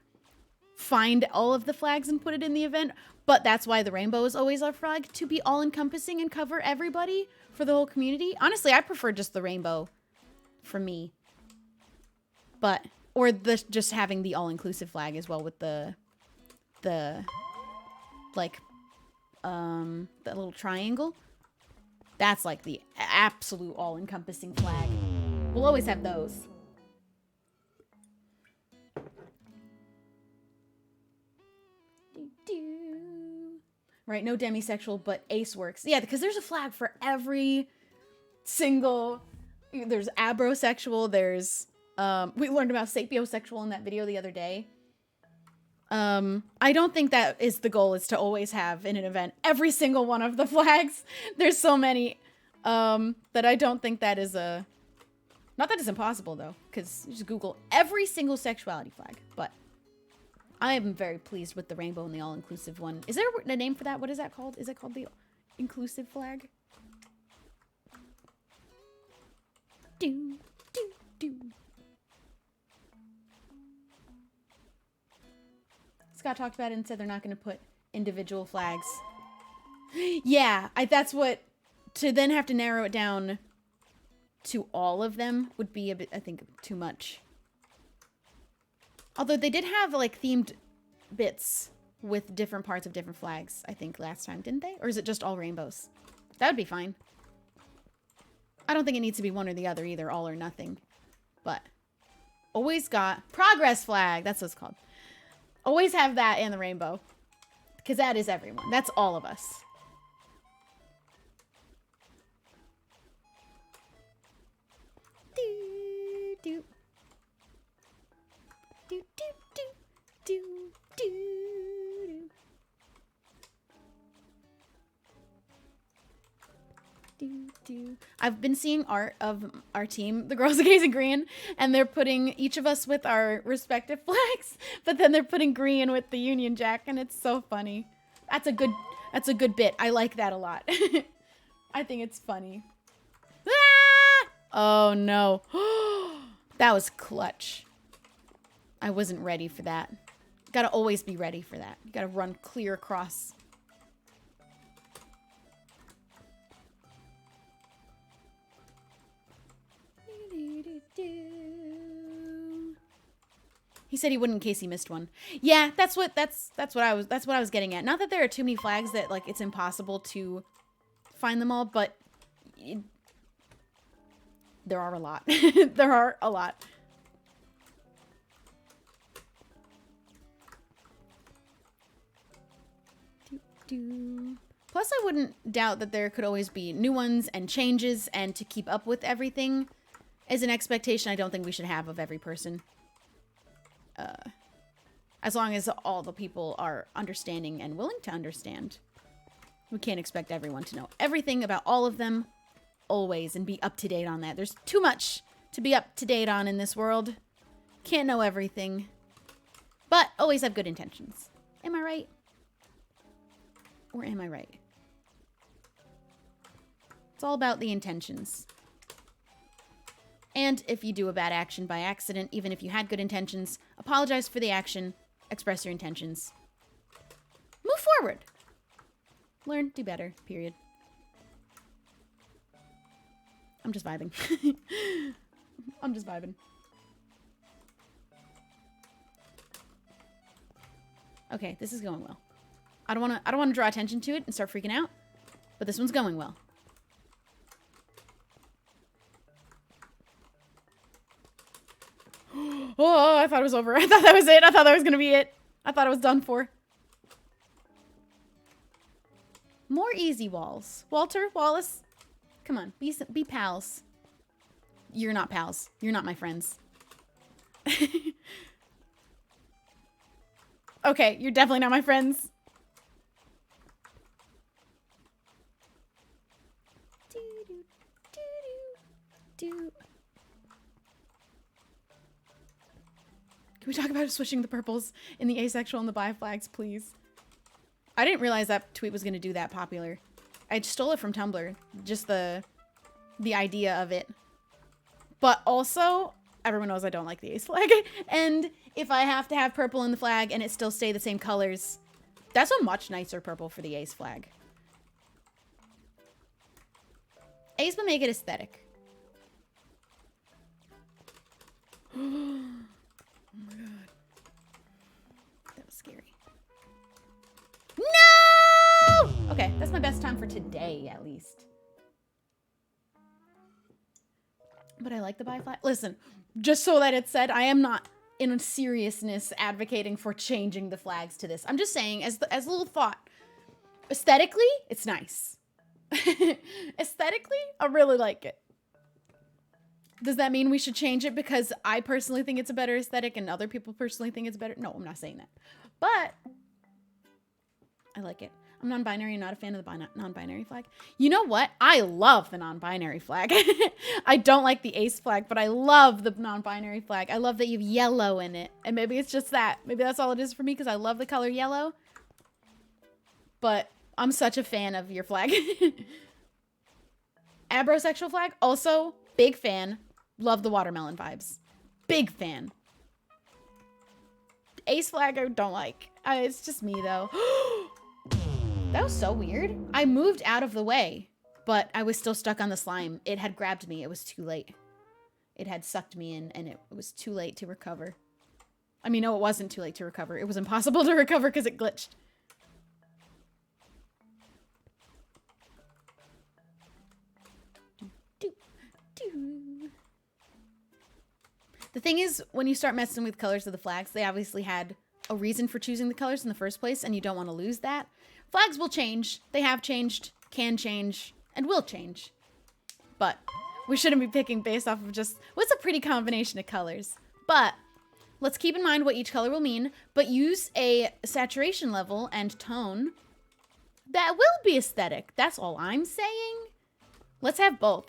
Speaker 1: find all of the flags and put it in the event, but that's why the rainbow is always our flag, to be all-encompassing and cover everybody for the whole community. Honestly, I prefer just the rainbow for me. But, or just having the all-inclusive flag as well with the like, that little triangle. That's like the absolute all-encompassing flag. We'll always have those. right? No demisexual, but ace works. Yeah, because there's a flag for every single... There's abrosexual, there's... we learned about sapiosexual in that video the other day. I don't think that is the goal, is to always have in an event every single one of the flags. There's so many that I don't think that is a... Not that it's impossible, though, because you just Google every single sexuality flag. But I am very pleased with the rainbow and the all-inclusive one. Is there a name for that? What is that called? Is it called the inclusive flag? Do, do, do. Scott talked about it and said they're not going to put individual flags. Yeah, that's what... To then have to narrow it down to all of them would be a bit, I think, too much. Although they did have, like, themed bits with different parts of different flags, I think, last time, didn't they? Or is it just all rainbows? That would be fine. I don't think it needs to be one or the other, either all or nothing. But always got progress flag. That's what it's called. Always have that and the rainbow. Because that is everyone. That's all of us. Do, do. Do, do, do, do, do, do. Do, do. I've been seeing art of our team, the Girls of Gays in Green, and they're putting each of us with our respective flags, but then they're putting green with the Union Jack, and it's so funny. That's a good bit. I like that a lot. I think it's funny. Ah! Oh no. That was clutch. I wasn't ready for that. Gotta always be ready for that. You gotta run clear across. He said he wouldn't in case he missed one. Yeah, that's what I was getting at. Not that there are too many flags that, like, it's impossible to find them all, but there are a lot. There are a lot. Plus, I wouldn't doubt that there could always be new ones and changes, and to keep up with everything is an expectation I don't think we should have of every person. As long as all the people are understanding and willing to understand. We can't expect everyone to know everything about all of them always and be up to date on that. There's too much to be up to date on in this world. Can't know everything. But always have good intentions. Am I right? Or am I right? It's all about the intentions. And if you do a bad action by accident, even if you had good intentions, apologize for the action, express your intentions. Move forward. Learn, do better, period. I'm just vibing. I'm just vibing. Okay, this is going well. I don't want to draw attention to it and start freaking out, but this one's going well. Oh, I thought it was over. I thought that was it. I thought that was going to be it. I thought it was done for. More easy walls. Walter, Wallace, come on. Be pals. You're not pals. You're not my friends. Okay, you're definitely not my friends. Can we talk about switching the purples in the asexual and the bi flags, please? I didn't realize that tweet was going to do that popular. I stole it from Tumblr. Just the idea of it. But also, everyone knows I don't like the ace flag. And if I have to have purple in the flag and it still stay the same colors, that's a much nicer purple for the ace flag. Ace would make it aesthetic. Oh my god. That was scary. No! Okay, that's my best time for today, at least. But I like the bi flag. Listen, just so that it's said, I am not in seriousness advocating for changing the flags to this. I'm just saying, as a little thought, Aesthetically, it's nice. Aesthetically, I really like it. Does that mean we should change it because I personally think it's a better aesthetic and other people personally think it's better? No, I'm not saying that. But I like it. I'm non-binary and not a fan of the non-binary flag. You know what? I love the non-binary flag. I don't like the ace flag, but I love the non-binary flag. I love that you have yellow in it. And maybe it's just that. Maybe that's all it is for me because I love the color yellow. But I'm such a fan of your flag. Abrosexual flag, also big fan. Love the watermelon vibes. Big fan. Ace flag I don't like. It's just me though. That was so weird. I moved out of the way, but I was still stuck on the slime. It had grabbed me. It was too late. It had sucked me in and it was too late to recover. I mean, no, it wasn't too late to recover. It was impossible to recover because it glitched. The thing is, when you start messing with colors of the flags, they obviously had a reason for choosing the colors in the first place, and you don't want to lose that. Flags will change. They have changed, can change, and will change. But we shouldn't be picking based off of just what's a pretty combination of colors. But let's keep in mind what each color will mean, but use a saturation level and tone that will be aesthetic. That's all I'm saying. Let's have both.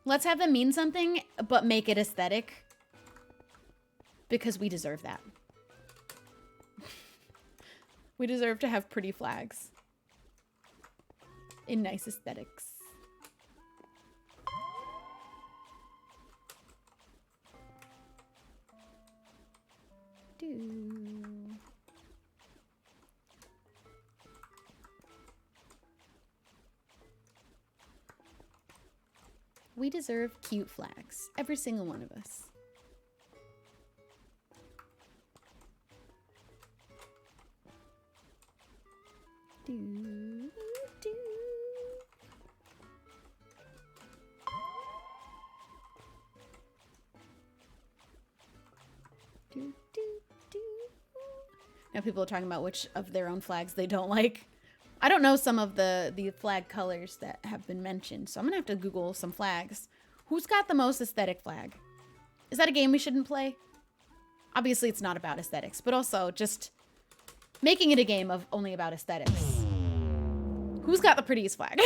Speaker 1: Let's have them mean something, but make it aesthetic. Because we deserve that. We deserve to have pretty flags. In nice aesthetics. We deserve cute flags. Every single one of us. Now people are talking about which of their own flags they don't like. I don't know some of the flag colors that have been mentioned, so I'm gonna have to Google some flags. Who's got the most aesthetic flag? Is that a game we shouldn't play? Obviously it's not about aesthetics, but also just making it a game of only about aesthetics. Who's got the prettiest flag?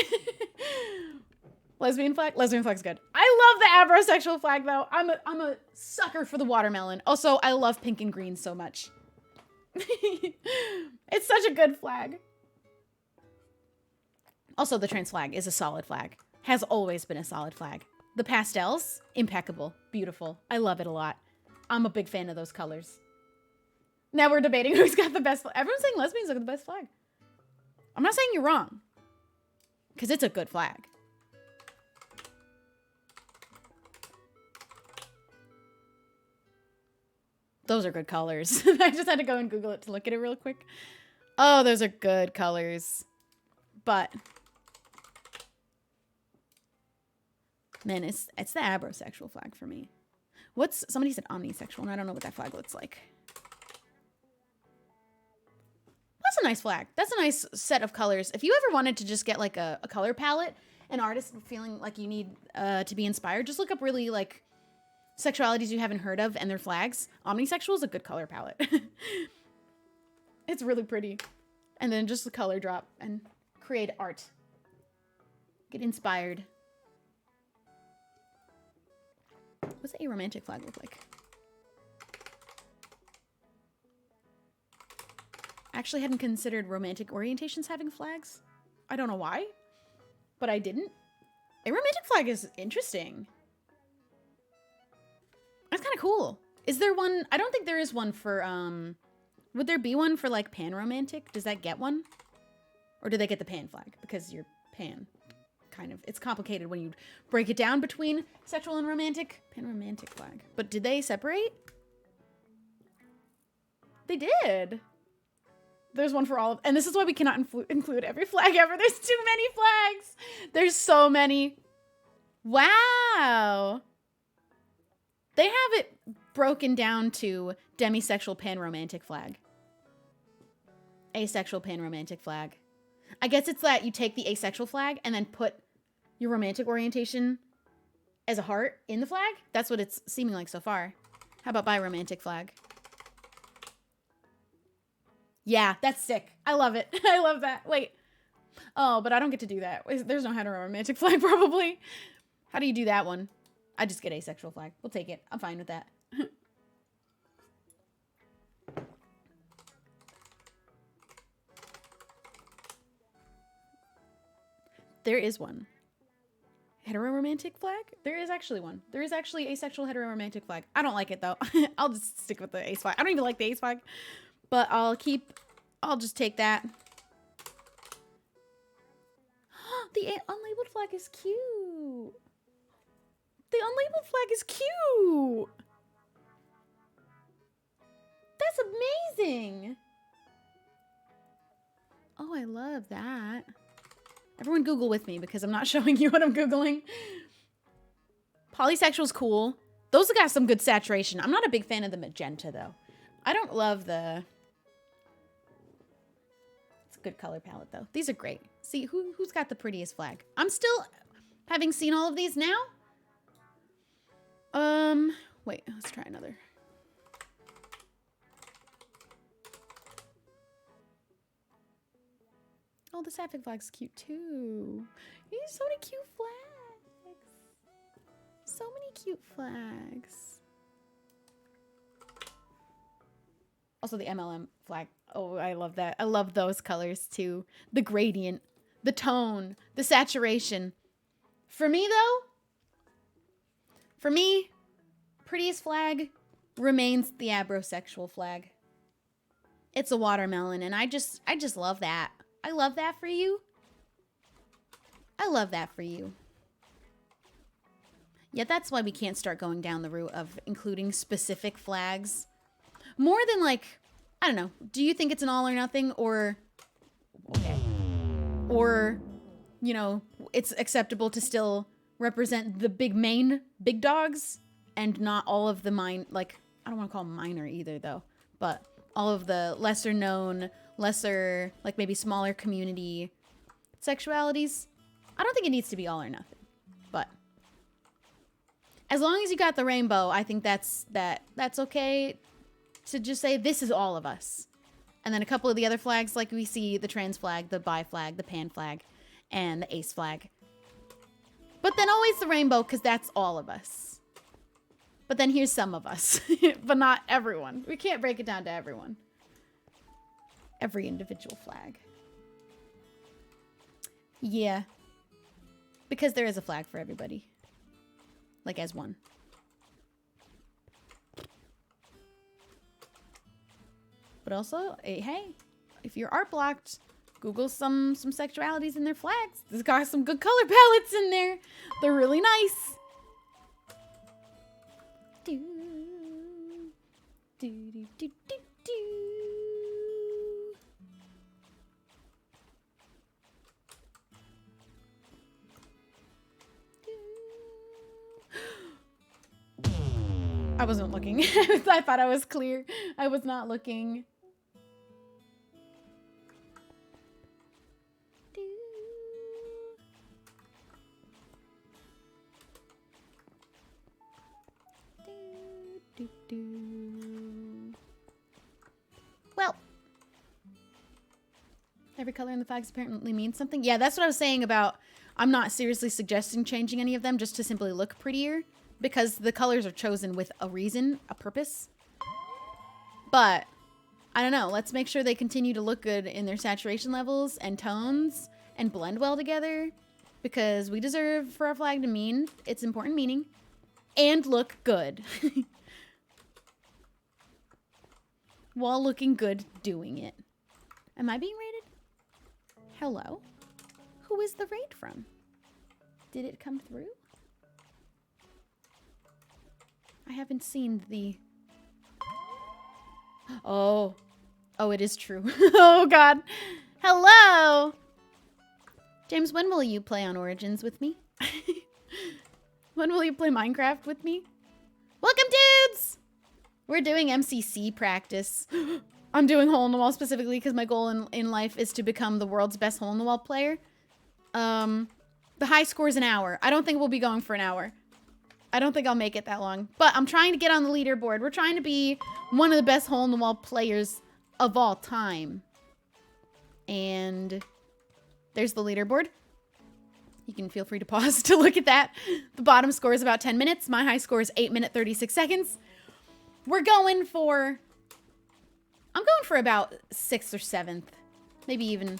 Speaker 1: Lesbian flag? Lesbian flag's good. I love the abrosexual flag though. I'm a sucker for the watermelon. Also, I love pink and green so much. It's such a good flag. Also, the trans flag is a solid flag. Has always been a solid flag. The pastels, impeccable, beautiful. I love it a lot. I'm a big fan of those colors. Now we're debating who's got the best flag. Everyone's saying lesbians got the best flag. I'm not saying you're wrong. Because it's a good flag. Those are good colors. I just had to go and Google it to look at it real quick. Oh, those are good colors. But man, it's the abrosexual flag for me. Somebody said omnisexual, and I don't know what that flag looks like. That's a nice flag. That's a nice set of colors. If you ever wanted to just get like a color palette, an artist feeling like you need to be inspired, just look up really like sexualities you haven't heard of and their flags. Omnisexual is a good color palette. It's really pretty. And then just the color drop and create art. Get inspired. What's a romantic flag look like? I actually hadn't considered romantic orientations having flags. I don't know why, but I didn't. A romantic flag is interesting. That's kind of cool. Is there one? I don't think there is one for, would there be one for like pan-romantic? Does that get one? Or do they get the pan flag? Because you're pan, kind of. It's complicated when you break it down between sexual and romantic. Pan-romantic flag. But did they separate? They did. There's one for all of, and this is why we cannot include every flag ever. There's too many flags. There's so many. Wow. They have it broken down to demisexual pan-romantic flag. Asexual pan-romantic flag. I guess it's that you take the asexual flag and then put your romantic orientation as a heart in the flag. That's what it's seeming like so far. How about bi-romantic flag? Yeah, that's sick. I love it. I love that. Wait. Oh, but I don't get to do that. There's no hetero-romantic flag, probably. How do you do that one? I just get asexual flag. We'll take it. I'm fine with that. There is one. Hetero-romantic flag? There is actually one. There is actually asexual hetero-romantic flag. I don't like it, though. I'll just stick with the ace flag. I don't even like the ace flag. But I'll just take that. The unlabeled flag is cute. The unlabeled flag is cute. That's amazing. Oh, I love that. Everyone Google with me because I'm not showing you what I'm Googling. Polysexual's cool. Those have got some good saturation. I'm not a big fan of the magenta, though. I don't love the... It's a good color palette, though. These are great. See, who's got the prettiest flag? I'm still... Having seen all of these now? Wait, let's try another. Oh, the sapphic flag's cute, too. There's so many cute flags. So many cute flags. Also, the MLM flag. Oh, I love that. I love those colors, too. The gradient, the tone, the saturation. For me, though, prettiest flag remains the abrosexual flag. It's a watermelon, and I just love that. I love that for you. I love that for you. Yeah, that's why we can't start going down the route of including specific flags. More than like, I don't know. Do you think it's an all or nothing, or okay, or you know, it's acceptable to still represent the big dogs and not all of the like, I don't want to call them minor either though, but all of the lesser known, lesser, like maybe smaller community sexualities. I don't think it needs to be all or nothing, but as long as you got the rainbow, I think that's okay to just say this is all of us. And then a couple of the other flags, like we see the trans flag, the bi flag, the pan flag, and the ace flag. But then always the rainbow, because that's all of us. But then here's some of us, but not everyone. We can't break it down to everyone. Every individual flag. Yeah. Because there is a flag for everybody. Like as one. But also, hey, if you're art blocked, Google some sexualities in their flags. There's got some good color palettes in there. They're really nice. Do, do, do, do, do, do. I wasn't looking. I thought I was clear. I was not looking. Well, every color in the flags apparently means something. Yeah, that's what I was saying about I'm not seriously suggesting changing any of them just to simply look prettier, because the colors are chosen with a reason, a purpose. But I don't know, let's make sure they continue to look good in their saturation levels and tones and blend well together, because we deserve for our flag to mean its important meaning and look good. While looking good doing it. Am I being rated? Hello? Who is the raid from? Did it come through? I haven't seen the... Oh. Oh, it is true. Oh, God. Hello! James, when will you play on Origins with me? When will you play Minecraft with me? Welcome, dudes! We're doing MCC practice. I'm doing hole in the wall specifically because my goal in life is to become the world's best hole in the wall player. The high score is an hour. I don't think we'll be going for an hour. I don't think I'll make it that long. But I'm trying to get on the leaderboard. We're trying to be one of the best hole in the wall players of all time. And there's the leaderboard. You can feel free to pause to look at that. The bottom score is about 10 minutes. My high score is 8 minutes, 36 seconds. We're going for... I'm going for about 6th or 7th. Maybe even...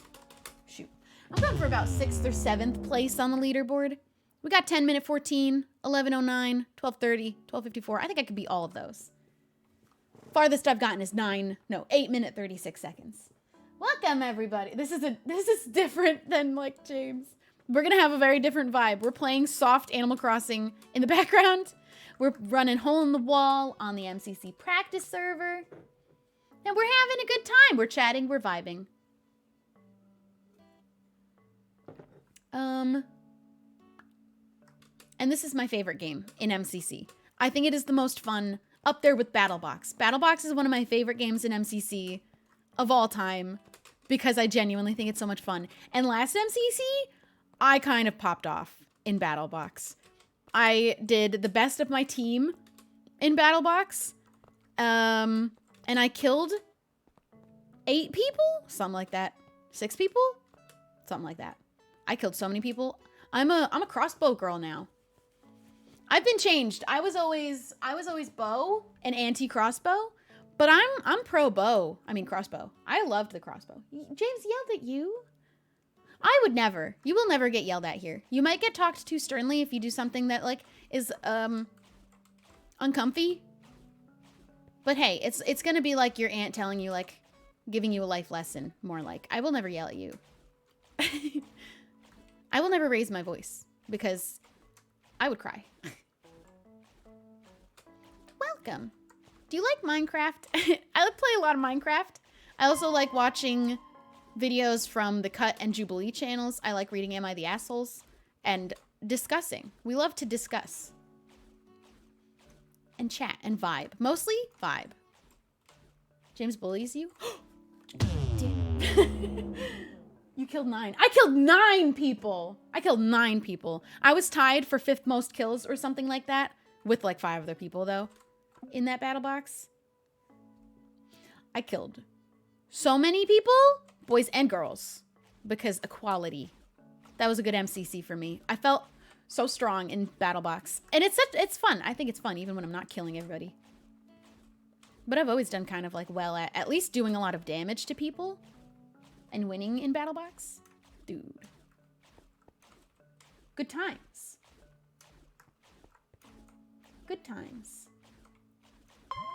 Speaker 1: Shoot. I'm going for about 6th or 7th place on the leaderboard. We got 10 minute 14, 11:09, 12:30, 12:54. I think I could beat all of those. Farthest I've gotten is 8 minutes, 36 seconds. Welcome, everybody. This is different than, like, James. We're going to have a very different vibe. We're playing soft Animal Crossing in the background. We're running hole in the wall on the MCC practice server. And we're having a good time. We're chatting. We're vibing. And this is my favorite game in MCC. I think it is the most fun, up there with BattleBox. BattleBox is one of my favorite games in MCC of all time because I genuinely think it's so much fun. And last MCC, I kind of popped off in BattleBox. I did the best of my team in BattleBox. And I killed 8 people? Something like that. 6 people? Something like that. I killed so many people. I'm a crossbow girl now. I've been changed. I was always bow and anti-crossbow, but I'm pro bow. I mean crossbow. I loved the crossbow. James yelled at you? I would never. You will never get yelled at here. You might get talked to sternly if you do something that, like, is uncomfy. But hey, it's gonna be like your aunt telling you, like, giving you a life lesson, more like. I will never yell at you. I will never raise my voice because I would cry. Welcome. Do you like Minecraft? I play a lot of Minecraft. I also like watching videos from the Cut and Jubilee channels. I like reading Am I the Assholes? And discussing. We love to discuss. And chat and vibe. Mostly vibe. James bullies you? Damn. You killed 9. I killed 9 people. I killed 9 people. I was tied for 5th most kills or something like that. With like 5 other people though. In that battle box. I killed so many people. Boys and girls. Because equality. That was a good MCC for me. I felt so strong in BattleBox. And it's fun. I think it's fun even when I'm not killing everybody. But I've always done kind of like well at least doing a lot of damage to people. And winning in BattleBox. Dude. Good times. Good times.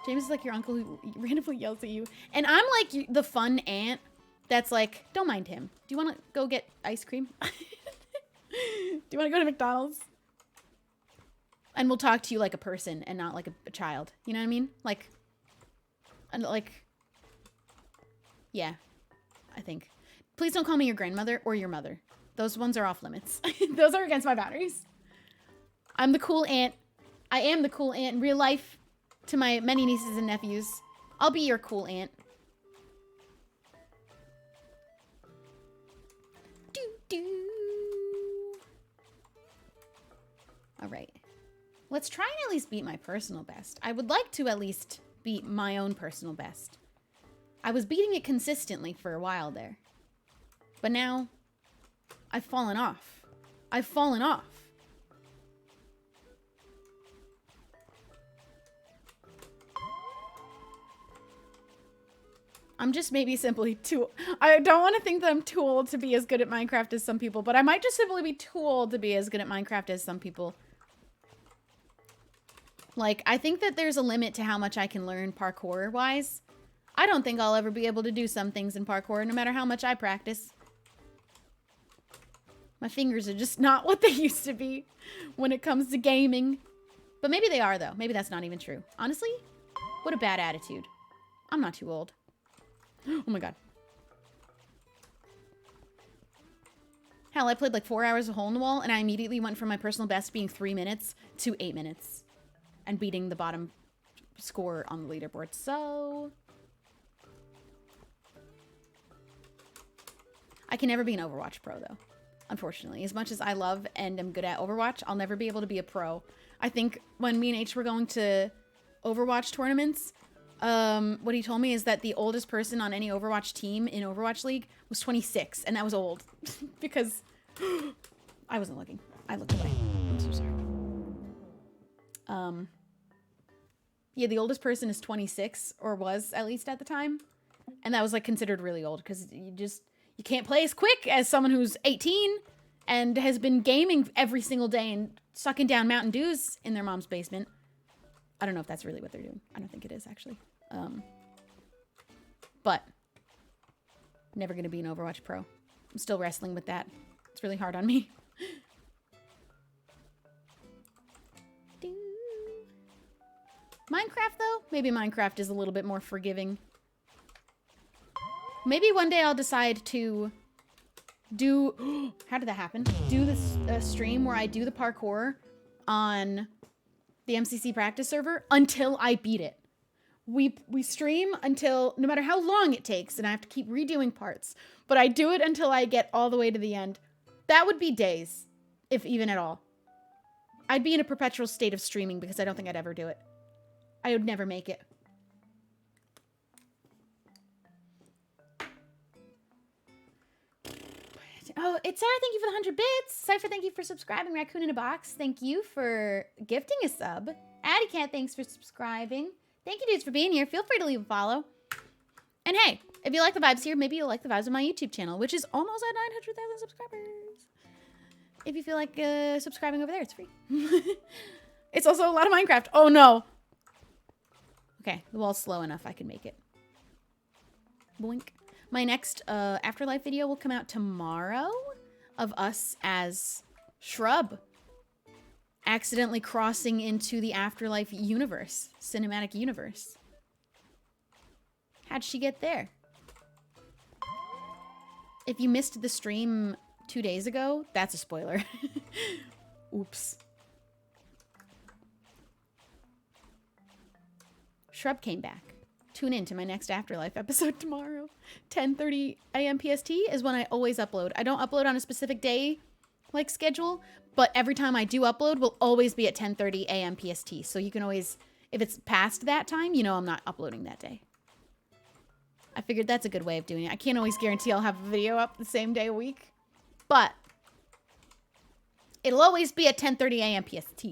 Speaker 1: James is like your uncle who randomly yells at you. And I'm like the fun aunt that's like, don't mind him. Do you want to go get ice cream? Do you want to go to McDonald's? And we'll talk to you like a person and not like a child. You know what I mean? Like, yeah, I think. Please don't call me your grandmother or your mother. Those ones are off limits. Those are against my boundaries. I'm the cool aunt. I am the cool aunt in real life to my many nieces and nephews. I'll be your cool aunt. All right. Let's try and at least beat my personal best. I would like to at least beat my own personal best. I was beating it consistently for a while there. But now, I've fallen off. I've fallen off. I'm just maybe simply too... I don't want to think that I'm too old to be as good at Minecraft as some people, but I might just simply be too old to be as good at Minecraft as some people. Like, I think that there's a limit to how much I can learn parkour-wise. I don't think I'll ever be able to do some things in parkour, no matter how much I practice. My fingers are just not what they used to be when it comes to gaming. But maybe they are, though. Maybe that's not even true. Honestly, what a bad attitude. I'm not too old. Oh my god. Hell, I played like 4 hours of Hole in the Wall, and I immediately went from my personal best being 3 minutes to 8 minutes. And beating the bottom score on the leaderboard. So, I can never be an Overwatch pro, though. Unfortunately. As much as I love and am good at Overwatch, I'll never be able to be a pro. I think when me and H were going to Overwatch tournaments, what he told me is that the oldest person on any Overwatch team in Overwatch League was 26, and that was old. Because I wasn't looking. I looked away. I'm so sorry. Yeah, the oldest person is 26, or was at least at the time. And that was like considered really old because you can't play as quick as someone who's 18 and has been gaming every single day and sucking down Mountain Dews in their mom's basement. I don't know if that's really what they're doing. I don't think it is, actually. But never going to be an Overwatch pro. I'm still wrestling with that. It's really hard on me. Minecraft, though? Maybe Minecraft is a little bit more forgiving. Maybe one day I'll decide to do... How did that happen? Do this stream where I do the parkour on the MCC practice server until I beat it. We stream until... No matter how long it takes, and I have to keep redoing parts. But I do it until I get all the way to the end. That would be days, if even at all. I'd be in a perpetual state of streaming because I don't think I'd ever do it. I would never make it. Oh, it's Sarah. Thank you for the 100 bits. Cypher, thank you for subscribing. Raccoon in a Box, thank you for gifting a sub. Addy Cat, thanks for subscribing. Thank you, dudes, for being here. Feel free to leave a follow. And hey, if you like the vibes here, maybe you'll like the vibes of my YouTube channel, which is almost at 900,000 subscribers. If you feel like subscribing over there, it's free. It's also a lot of Minecraft. Oh, no. Okay, the wall's slow enough. I can make it. Boink. My next Afterlife video will come out tomorrow of us as Shrub accidentally crossing into the Afterlife universe, cinematic universe. How'd she get there? If you missed the stream 2 days ago, that's a spoiler. Oops. Shrub came back. Tune in to my next Afterlife episode tomorrow. 10:30 a.m. PST is when I always upload. I don't upload on a specific day, like schedule, but every time I do upload will always be at 10:30 a.m. PST. So you can always, if it's past that time, you know I'm not uploading that day. I figured that's a good way of doing it. I can't always guarantee I'll have a video up the same day a week, but it'll always be at 10:30 a.m. PST.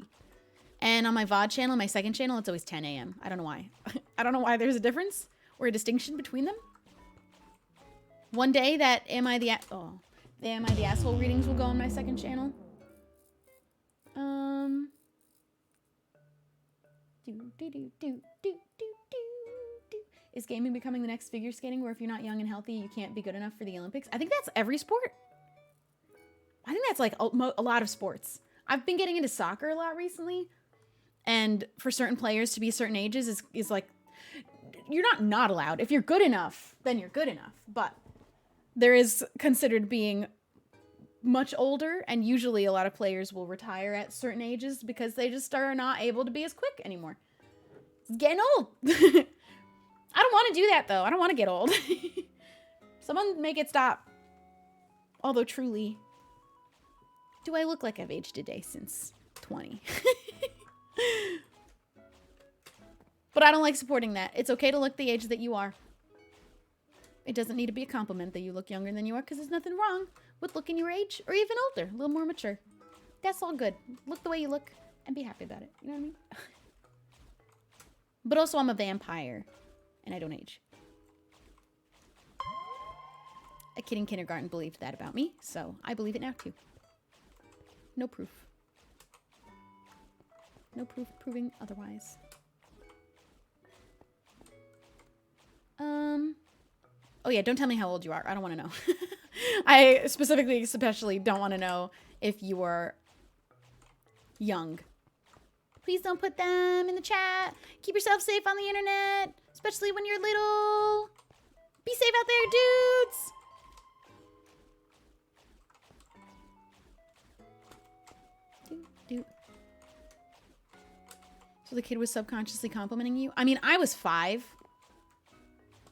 Speaker 1: And on my VOD channel, my second channel, it's always 10 a.m. I don't know why. I don't know why there's a difference or a distinction between them. One day that the Am I the Asshole readings will go on my second channel. Is gaming becoming the next figure skating where if you're not young and healthy, you can't be good enough for the Olympics? I think that's every sport. I think that's like a lot of sports. I've been getting into soccer a lot recently. And for certain players to be certain ages is like, you're not allowed. If you're good enough, then you're good enough. But there is considered being much older, and usually a lot of players will retire at certain ages because they just are not able to be as quick anymore. It's getting old. I don't want to do that, though. I don't want to get old. Someone make it stop. Although truly, do I look like I've aged a day since 20? But I don't like supporting that. It's okay to look the age that you are. It doesn't need to be a compliment that you look younger than you are, because there's nothing wrong with looking your age or even older, a little more mature. That's all good. Look the way you look and be happy about it. You know what I mean? But also I'm a vampire and I don't age. A kid in kindergarten believed that about me, so I believe it now too. No proof. No proof proving otherwise. Oh yeah, don't tell me how old you are. I don't want to know. I specifically, especially don't want to know if you are young. Please don't put them in the chat. Keep yourself safe on the internet, especially when you're little. Be safe out there, dudes. So the kid was subconsciously complimenting you? I mean, I was 5.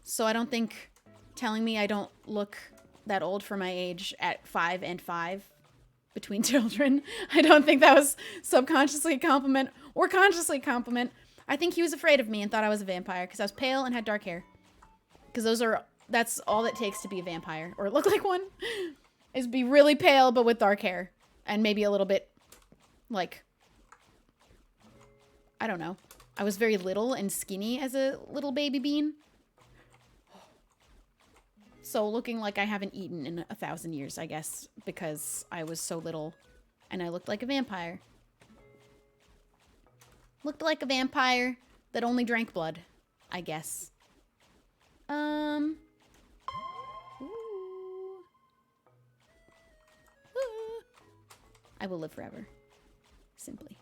Speaker 1: So I don't think telling me I don't look that old for my age at 5 and 5 between children. I don't think that was subconsciously a compliment or consciously a compliment. I think he was afraid of me and thought I was a vampire because I was pale and had dark hair. Because that's all it takes to be a vampire, or look like one, is be really pale but with dark hair. And maybe a little bit, like, I don't know. I was very little and skinny as a little baby bean. So looking like I haven't eaten in 1,000 years, I guess, because I was so little and I looked like a vampire. Looked like a vampire that only drank blood, I guess. Ooh. I will live forever. Simply.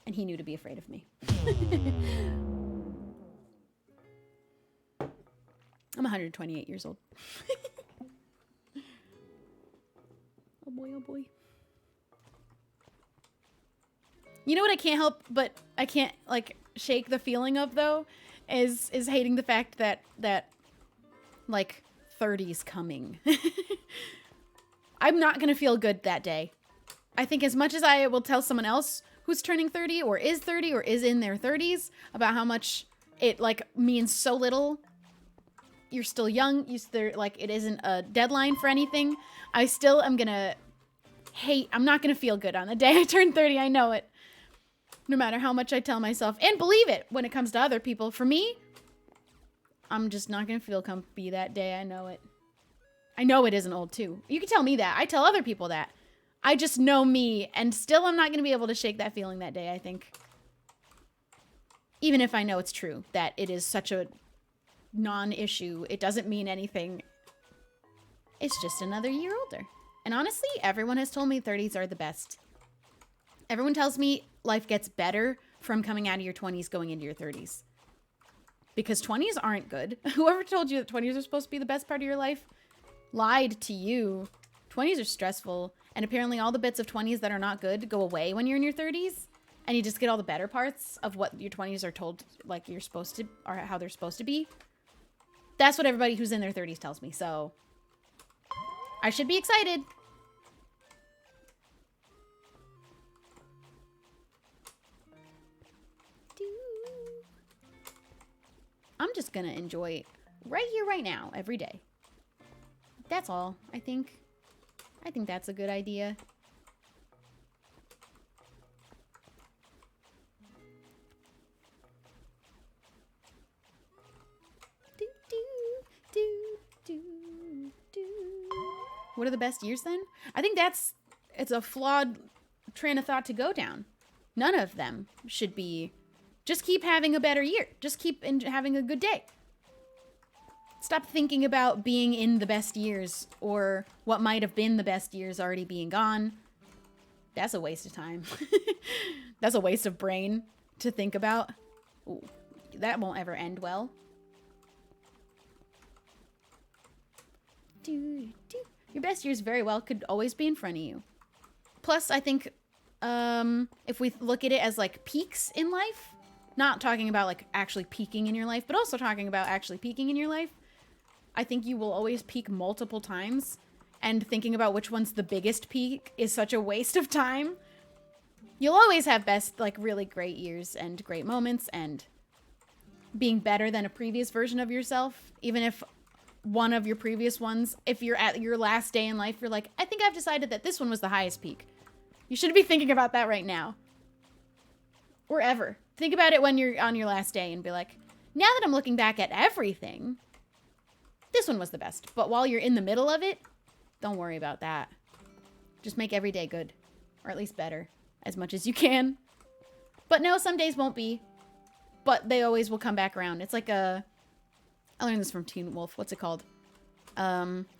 Speaker 1: And he knew to be afraid of me. I'm 128 years old. Oh boy, oh boy. You know what I can't help, but I can't, like, shake the feeling of, though, is hating the fact that, like, 30's coming. I'm not gonna feel good that day. I think as much as I will tell someone else who's turning 30 or is in their 30s about how much it, like, means so little. You're still young. Like, it isn't a deadline for anything. I still am gonna I'm not gonna feel good on the day I turn 30. I know it. No matter how much I tell myself and believe it when it comes to other people. For me, I'm just not gonna feel comfy that day. I know it. I know it isn't old too. You can tell me that. I tell other people that. I just know me, and still I'm not gonna be able to shake that feeling that day, I think. Even if I know it's true, that it is such a non-issue. It doesn't mean anything. It's just another year older. And honestly, everyone has told me 30s are the best. Everyone tells me life gets better from coming out of your 20s going into your 30s. Because 20s aren't good. Whoever told you that 20s are supposed to be the best part of your life lied to you. 20s are stressful. And apparently all the bits of 20s that are not good go away when you're in your 30s. And you just get all the better parts of what your 20s are told, like, you're supposed to, or how they're supposed to be. That's what everybody who's in their 30s tells me, so I should be excited. I'm just gonna enjoy right here, right now, every day. That's all, I think. I think that's a good idea. What are the best years then? I think it's a flawed train of thought to go down. None of them should be, just keep having a better year. Just keep having a good day. Stop thinking about being in the best years or what might have been the best years already being gone. That's a waste of time. That's a waste of brain to think about. Ooh, that won't ever end well. Your best years very well could always be in front of you. Plus, I think if we look at it as like peaks in life, not talking about like actually peaking in your life, but also talking about actually peaking in your life, I think you will always peak multiple times, and thinking about which one's the biggest peak is such a waste of time. You'll always have best, like, really great years and great moments and being better than a previous version of yourself, even if one of your previous ones, if you're at your last day in life, you're like, I think I've decided that this one was the highest peak. You should be thinking about that right now. Or ever. Think about it when you're on your last day and be like, now that I'm looking back at everything, this one was the best. But while you're in the middle of it, don't worry about that. Just make every day good. Or at least better. As much as you can. But no, some days won't be. But they always will come back around. It's like I learned this from Teen Wolf. What's it called?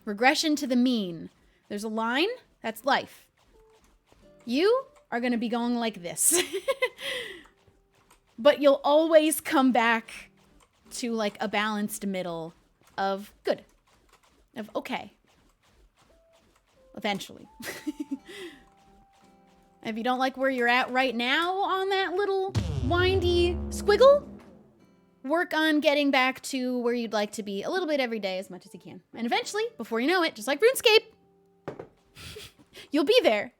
Speaker 1: Regression to the mean. There's a line. That's life. You are going to be going like this. But you'll always come back to like a balanced middle of good. Of okay. Eventually. If you don't like where you're at right now on that little windy squiggle, work on getting back to where you'd like to be a little bit every day as much as you can. And eventually, before you know it, just like RuneScape, you'll be there.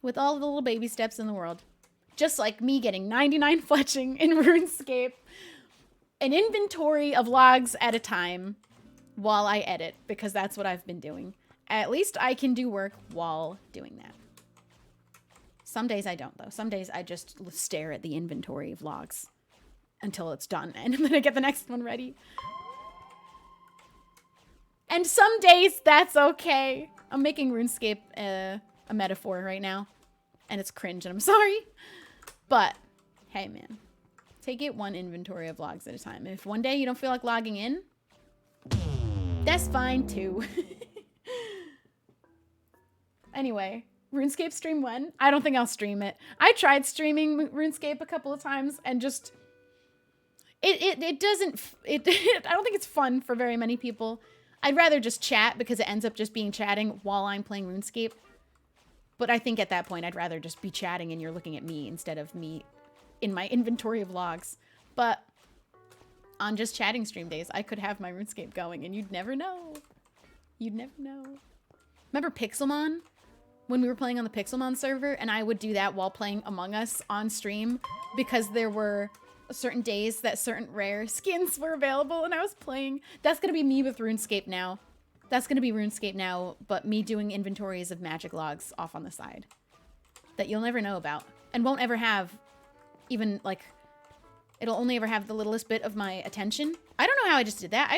Speaker 1: With all the little baby steps in the world. Just like me getting 99 fletching in RuneScape. An inventory of logs at a time while I edit, because that's what I've been doing. At least I can do work while doing that. Some days I don't, though. Some days I just stare at the inventory of logs until it's done, and then I get the next one ready. And some days that's okay. I'm making RuneScape a metaphor right now, and it's cringe, and I'm sorry. But, hey, man. Take it one inventory of logs at a time. If one day you don't feel like logging in, that's fine, too. Anyway. RuneScape stream when? I don't think I'll stream it. I tried streaming RuneScape a couple of times and just it doesn't I don't think it's fun for very many people. I'd rather just chat because it ends up just being chatting while I'm playing RuneScape. But I think at that point I'd rather just be chatting and you're looking at me instead of me in my inventory of logs. But on just chatting stream days, I could have my RuneScape going and you'd never know. You'd never know. Remember Pixelmon? When we were playing on the Pixelmon server, and I would do that while playing Among Us on stream because there were certain days that certain rare skins were available and I was playing. That's going to be me with RuneScape now. That's going to be RuneScape now, but me doing inventories of magic logs off on the side that you'll never know about and won't ever have even, like, it'll only ever have the littlest bit of my attention. I don't know how I just did that.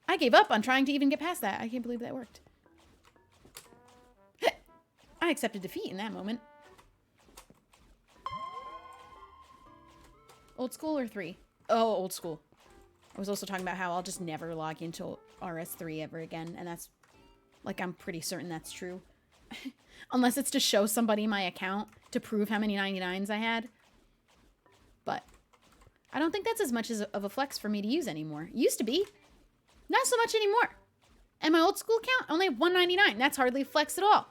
Speaker 1: I gave up on trying to even get past that. I can't believe that worked. I accepted defeat in that moment. Old school or 3? Oh, old school. I was also talking about how I'll just never log into RS3 ever again. And that's, like, I'm pretty certain that's true. Unless it's to show somebody my account to prove how many 99s I had. But I don't think that's as much of a flex for me to use anymore. It used to be. Not so much anymore. And my old school account, I only have 199. That's hardly a flex at all.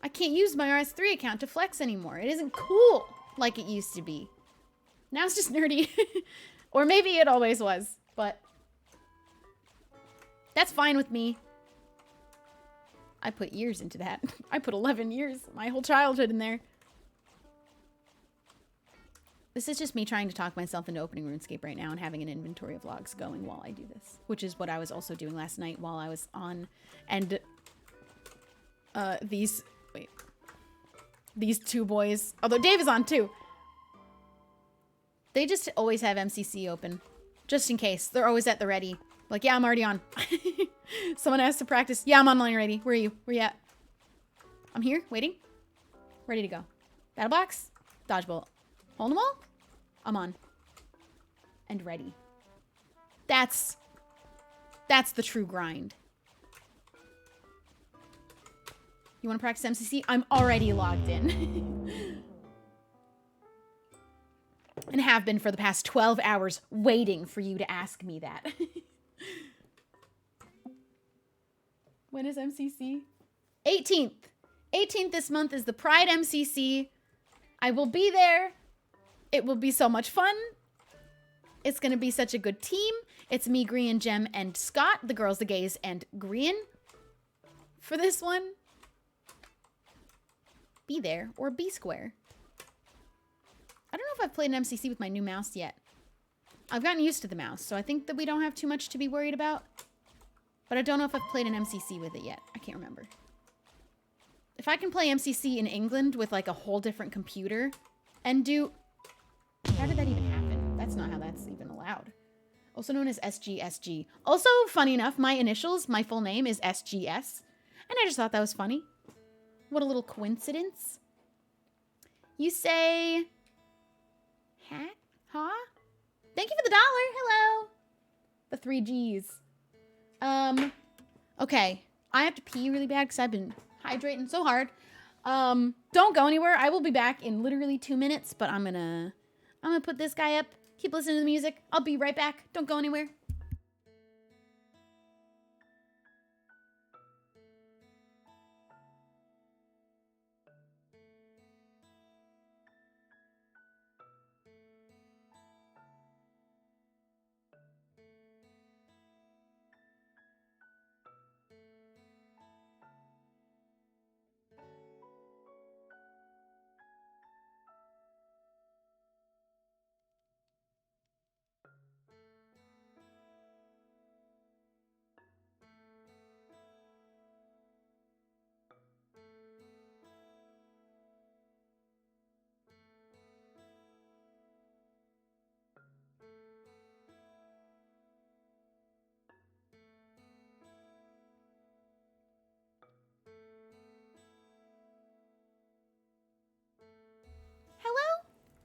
Speaker 1: I can't use my RS3 account to flex anymore. It isn't cool like it used to be. Now it's just nerdy. Or maybe it always was, but that's fine with me. I put years into that. I put 11 years, my whole childhood in there. This is just me trying to talk myself into opening RuneScape right now and having an inventory of logs going while I do this, which is what I was also doing last night while I was on. And these two boys, although Dave is on too, they just always have MCC open just in case. They're always at the ready. Like, yeah, I'm already on. Someone has to practice. Yeah, I'm online already. Where are you? Where you at? I'm here, waiting. Ready to go. Battle box. Dodgebolt. Hole in the wall. I'm on. And ready. That's the true grind. You want to practice MCC? I'm already logged in. And have been for the past 12 hours waiting for you to ask me that. When is MCC? 18th. 18th this month is the Pride MCC. I will be there. It will be so much fun. It's going to be such a good team. It's me, Grian, Jem, and Scott. The girls, the gays, and Grian. For this one. Be there or be square. I don't know if I've played an MCC with my new mouse yet. I've gotten used to the mouse, so I think that we don't have too much to be worried about. But I don't know if I've played an MCC with it yet. I can't remember. If I can play MCC in England with like a whole different computer and do... How did that even happen? That's not how that's even allowed. Also known as SGSG. Also, funny enough, my initials, my full name is SGS. And I just thought that was funny. What a little coincidence. You say... Hat? Huh? Thank you for the $1. Hello. The 3 G's. Okay. I have to pee really bad because I've been hydrating so hard. Don't go anywhere. I will be back in literally 2 minutes, but I'm gonna put this guy up. Keep listening to the music. I'll be right back. Don't go anywhere.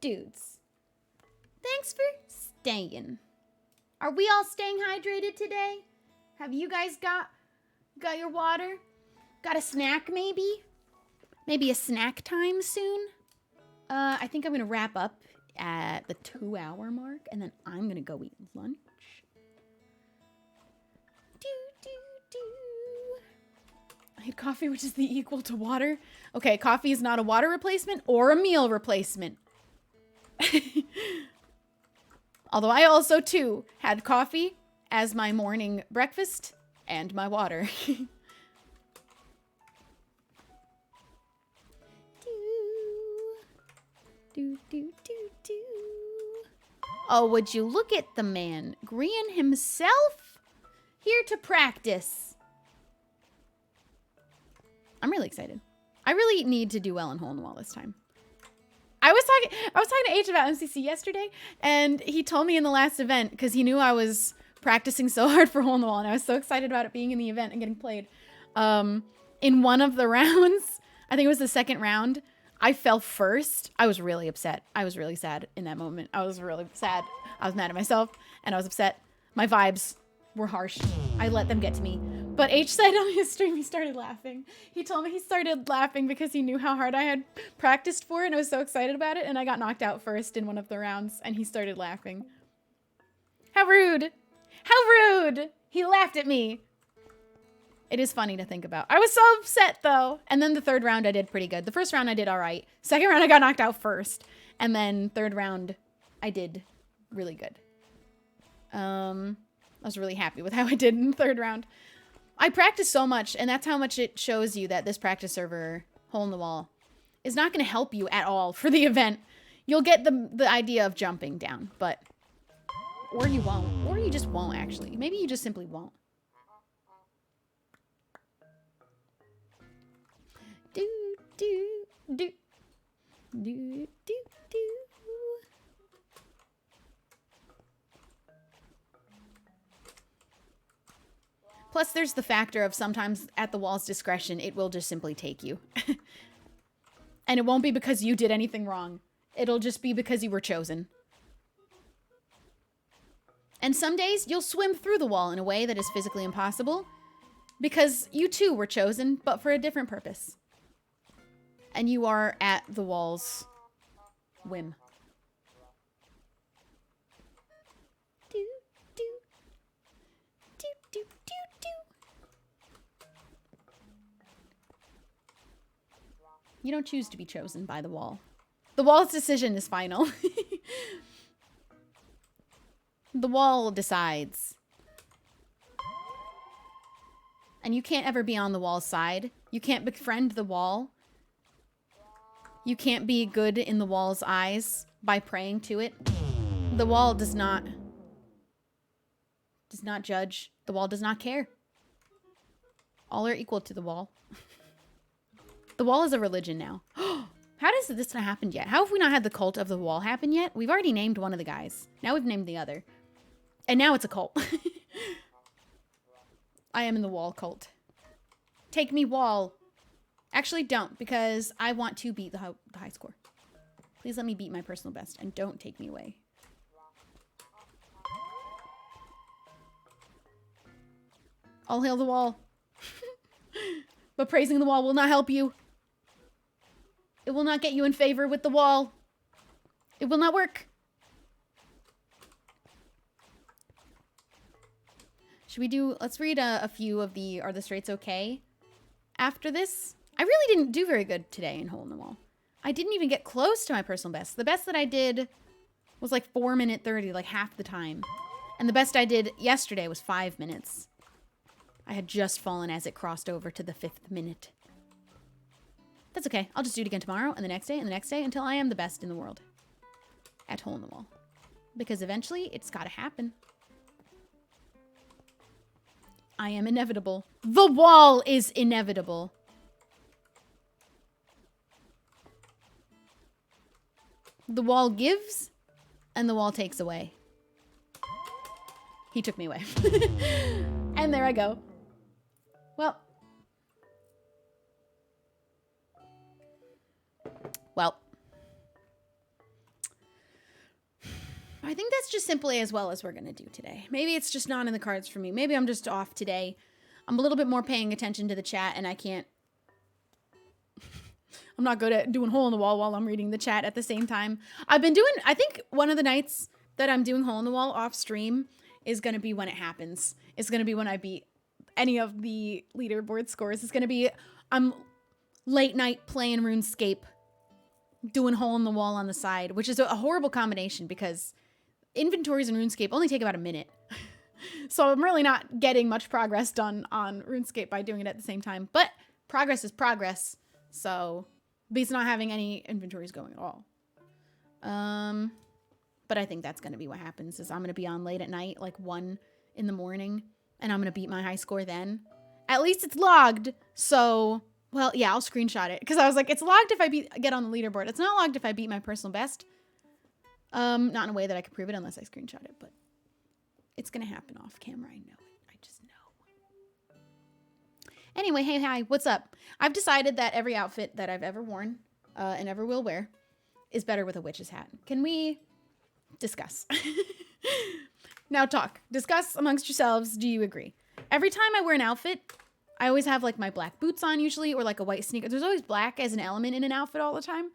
Speaker 1: dudes. Thanks for staying. Are we all staying hydrated today? Have you guys got your water? Got a snack maybe? Maybe a snack time soon? I think I'm gonna wrap up at the 2-hour mark, and then I'm gonna go eat lunch. I had coffee, which is the equal to water. Okay, coffee is not a water replacement or a meal replacement. Although I also, too, had coffee as my morning breakfast and my water. Oh, would you look at the man, Grian himself, here to practice. I'm really excited. I really need to do well in Hole in the Wall this time. I was talking to H about MCC yesterday, and he told me in the last event, because he knew I was practicing so hard for Hole in the Wall, and I was so excited about it being in the event and getting played. In one of the rounds, I think it was the second round, I fell first. I was really upset. I was really sad in that moment. I was really sad. I was mad at myself, and I was upset. My vibes were harsh. I let them get to me. But H said on his stream he started laughing. He told me he started laughing because he knew how hard I had practiced for it, and I was so excited about it, and I got knocked out first in one of the rounds, and he started laughing. How rude. How rude. He laughed at me. It is funny to think about. I was so upset, though. And then the third round, I did pretty good. The first round, I did all right. Second round, I got knocked out first. And then third round, I did really good. I was really happy with how I did in the third round. I practiced so much, and that's how much it shows you that this practice server, Hole in the Wall, is not going to help you at all for the event. You'll get the idea of jumping down, but... Or you won't. Or you just won't, actually. Maybe you just simply won't. Do, do, do. Do, do, do. Plus, there's the factor of sometimes at the wall's discretion, it will just simply take you. And it won't be because you did anything wrong. It'll just be because you were chosen. And some days, you'll swim through the wall in a way that is physically impossible because you too were chosen, but for a different purpose. And you are at the wall's whim. Do, do. Do, do, do, do. You don't choose to be chosen by the wall. The wall's decision is final. The wall decides. And you can't ever be on the wall's side. You can't befriend the wall. You can't be good in the wall's eyes by praying to it. The wall does not judge. The wall does not care. All are equal to the wall. The wall is a religion now. How does this not happen yet? How have we not had the cult of the wall happen yet? We've already named one of the guys. Now we've named the other. And now it's a cult. I am in the wall cult. Take me, wall. Actually, don't, because I want to beat the high score. Please let me beat my personal best, and don't take me away. All hail the wall. But praising the wall will not help you. It will not get you in favor with the wall. It will not work. Should we do... Let's read a few of the Are the Straits Okay? After this. I really didn't do very good today in Hole in the Wall. I didn't even get close to my personal best. The best that I did was like 4:30, like half the time. And the best I did yesterday was 5 minutes. I had just fallen as it crossed over to the 5th minute. That's okay. I'll just do it again tomorrow and the next day and the next day until I am the best in the world at Hole in the Wall. Because eventually it's got to happen. I am inevitable. The wall is inevitable. The wall gives, and the wall takes away. He took me away. And there I go. Well. I think that's just simply as well as we're going to do today. Maybe it's just not in the cards for me. Maybe I'm just off today. I'm a little bit more paying attention to the chat, and I can't... I'm not good at doing hole in the wall while I'm reading the chat at the same time. I've been doing... I think one of the nights that I'm doing hole in the wall off stream is going to be when it happens. It's going to be when I beat any of the leaderboard scores. It's going to be... I'm late night playing RuneScape, doing hole in the wall on the side, which is a horrible combination because... inventories in RuneScape only take about a minute. So I'm really not getting much progress done on RuneScape by doing it at the same time. But progress is progress. So beats not having any inventories going at all. But I think that's going to be what happens is I'm going to be on late at night, like 1 in the morning, and I'm going to beat my high score then. At least it's logged. So, well, yeah, I'll screenshot it. Because I was like, it's logged if I get on the leaderboard. It's not logged if I beat my personal best. Not in a way that I can prove it unless I screenshot it, but it's going to happen off camera. I know it. I just know. Anyway, hey, hi, what's up? I've decided that every outfit that I've ever worn and ever will wear is better with a witch's hat. Can we discuss? Now talk. Discuss amongst yourselves. Do you agree? Every time I wear an outfit, I always have like my black boots on usually or like a white sneaker. There's always black as an element in an outfit all the time.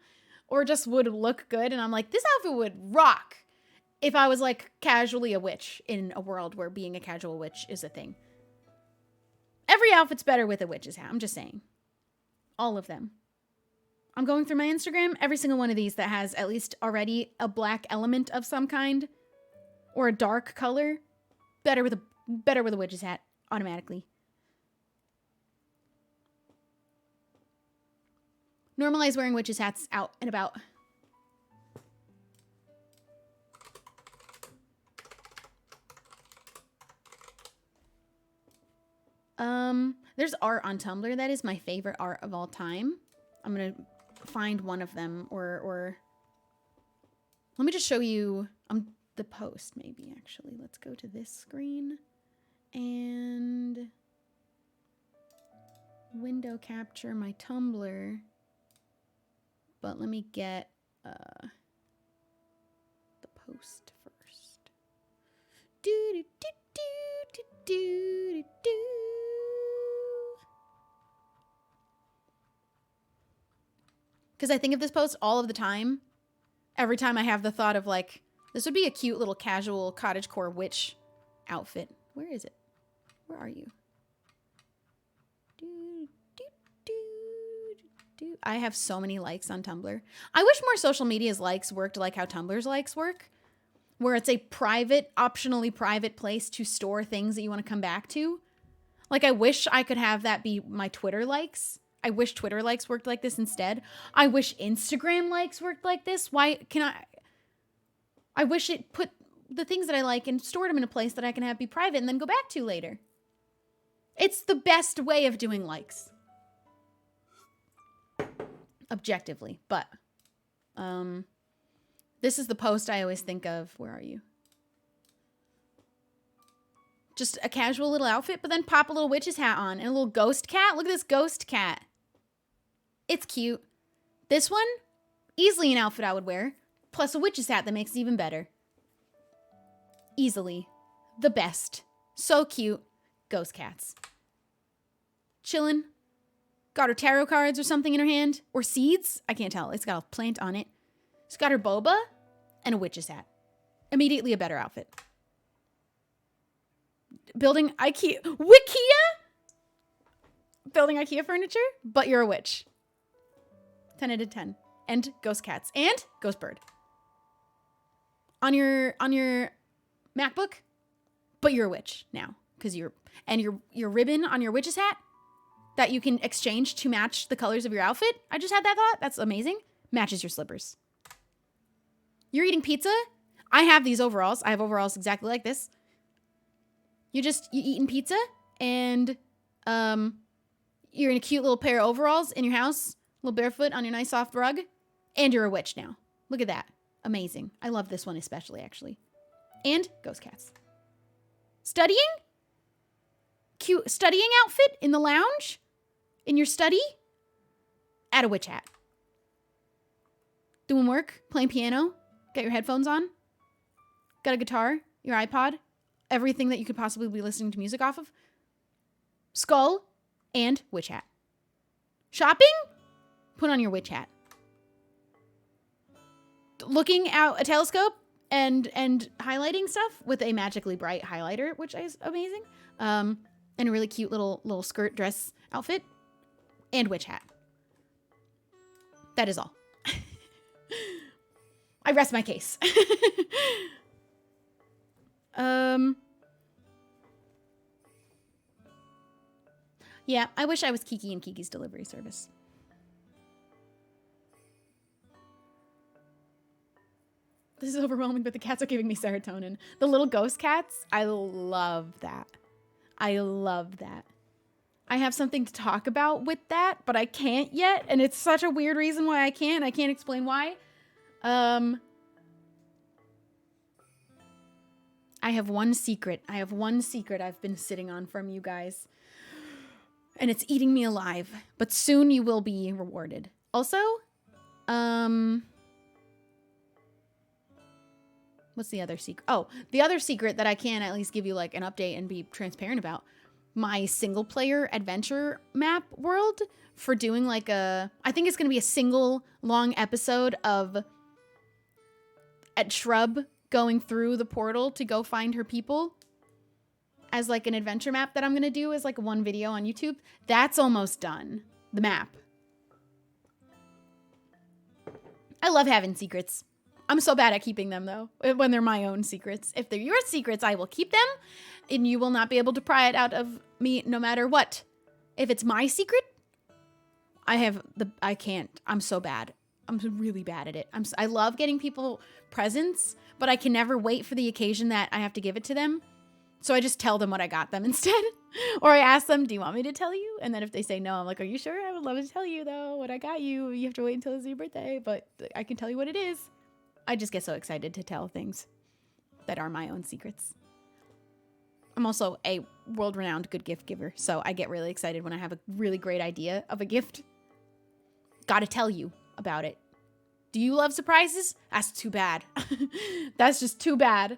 Speaker 1: Or just would look good. And I'm like, this outfit would rock if I was like casually a witch in a world where being a casual witch is a thing. Every outfit's better with a witch's hat. I'm just saying. All of them. I'm going through my Instagram. Every single one of these that has at least already a black element of some kind. Or a dark color. Better with a witch's hat. Automatically. Normalize wearing witches' hats out and about. There's art on Tumblr. That is my favorite art of all time. I'm going to find one of them or let me just show you the post maybe actually. Let's go to this screen and window capture my Tumblr. But let me get the post first. Because I think of this post all of the time. Every time I have the thought of like, this would be a cute little casual cottagecore witch outfit. Where is it? Where are you? I have so many likes on Tumblr. I wish more social media's likes worked like how Tumblr's likes work, where it's a private, optionally private place to store things that you want to come back to. Like, I wish I could have that be my Twitter likes. I wish Twitter likes worked like this instead. I wish Instagram likes worked like this. Why can I wish it put the things that I like and stored them in a place that I can have be private and then go back to later. It's the best way of doing likes. Objectively, but this is the post I always think of. Where are you? Just a casual little outfit, but then pop a little witch's hat on and a little ghost cat. Look at this ghost cat. It's cute. This one, easily an outfit I would wear, plus a witch's hat that makes it even better. Easily the best. So cute. Ghost cats. Chillin'. Got her tarot cards or something in her hand. Or seeds. I can't tell. It's got a plant on it. She's got her boba and a witch's hat. Immediately a better outfit. Building IKEA. Wikia? Building IKEA furniture, but you're a witch. 10 out of 10. And ghost cats. And ghost bird. On your MacBook, but you're a witch now. Because your ribbon on your witch's hat that you can exchange to match the colors of your outfit. I just had that thought. That's amazing. Matches your slippers. You're eating pizza. I have these overalls. I have overalls exactly like this. You eating pizza and you're in a cute little pair of overalls in your house, a little barefoot on your nice soft rug, and you're a witch now. Look at that. Amazing. I love this one especially, actually. And ghost cats. Studying? Cute studying outfit in the lounge? In your study? Add a witch hat. Doing work? Playing piano? Got your headphones on? got a guitar, your iPod, everything that you could possibly be listening to music off of, skull, and witch hat. Shopping? Put on your witch hat. Looking out a telescope and highlighting stuff with a magically bright highlighter, which is amazing. And a really cute little skirt dress outfit and witch hat. That is all. I rest my case. Yeah, I wish I was Kiki and Kiki's delivery service. This is overwhelming, but the cats are giving me serotonin. The little ghost cats, I love that. I love that. I have something to talk about with that, but I can't yet, and it's such a weird reason why I can't. I can't explain why. I have one secret. I have one secret I've been sitting on from you guys. And it's eating me alive. But soon you will be rewarded. Also, what's the other secret? Oh, the other secret that I can at least give you like an update and be transparent about. My single player adventure map world for doing like I think it's going to be a single long episode of at Shrub going through the portal to go find her people as like an adventure map that I'm going to do as like one video on YouTube. That's almost done. The map. I love having secrets. I'm so bad at keeping them though, when they're my own secrets. If they're your secrets, I will keep them and you will not be able to pry it out of me no matter what. If it's my secret, I can't. I'm so bad. I'm really bad at it. I love getting people presents, but I can never wait for the occasion that I have to give it to them. So I just tell them what I got them instead. Or I ask them, do you want me to tell you? And then if they say no, I'm like, are you sure? I would love to tell you though what I got you. You have to wait until it's your birthday, but I can tell you what it is. I just get so excited to tell things that are my own secrets. I'm also a world-renowned good gift giver, so I get really excited when I have a really great idea of a gift. Gotta tell you about it. Do you love surprises? That's too bad. That's just too bad.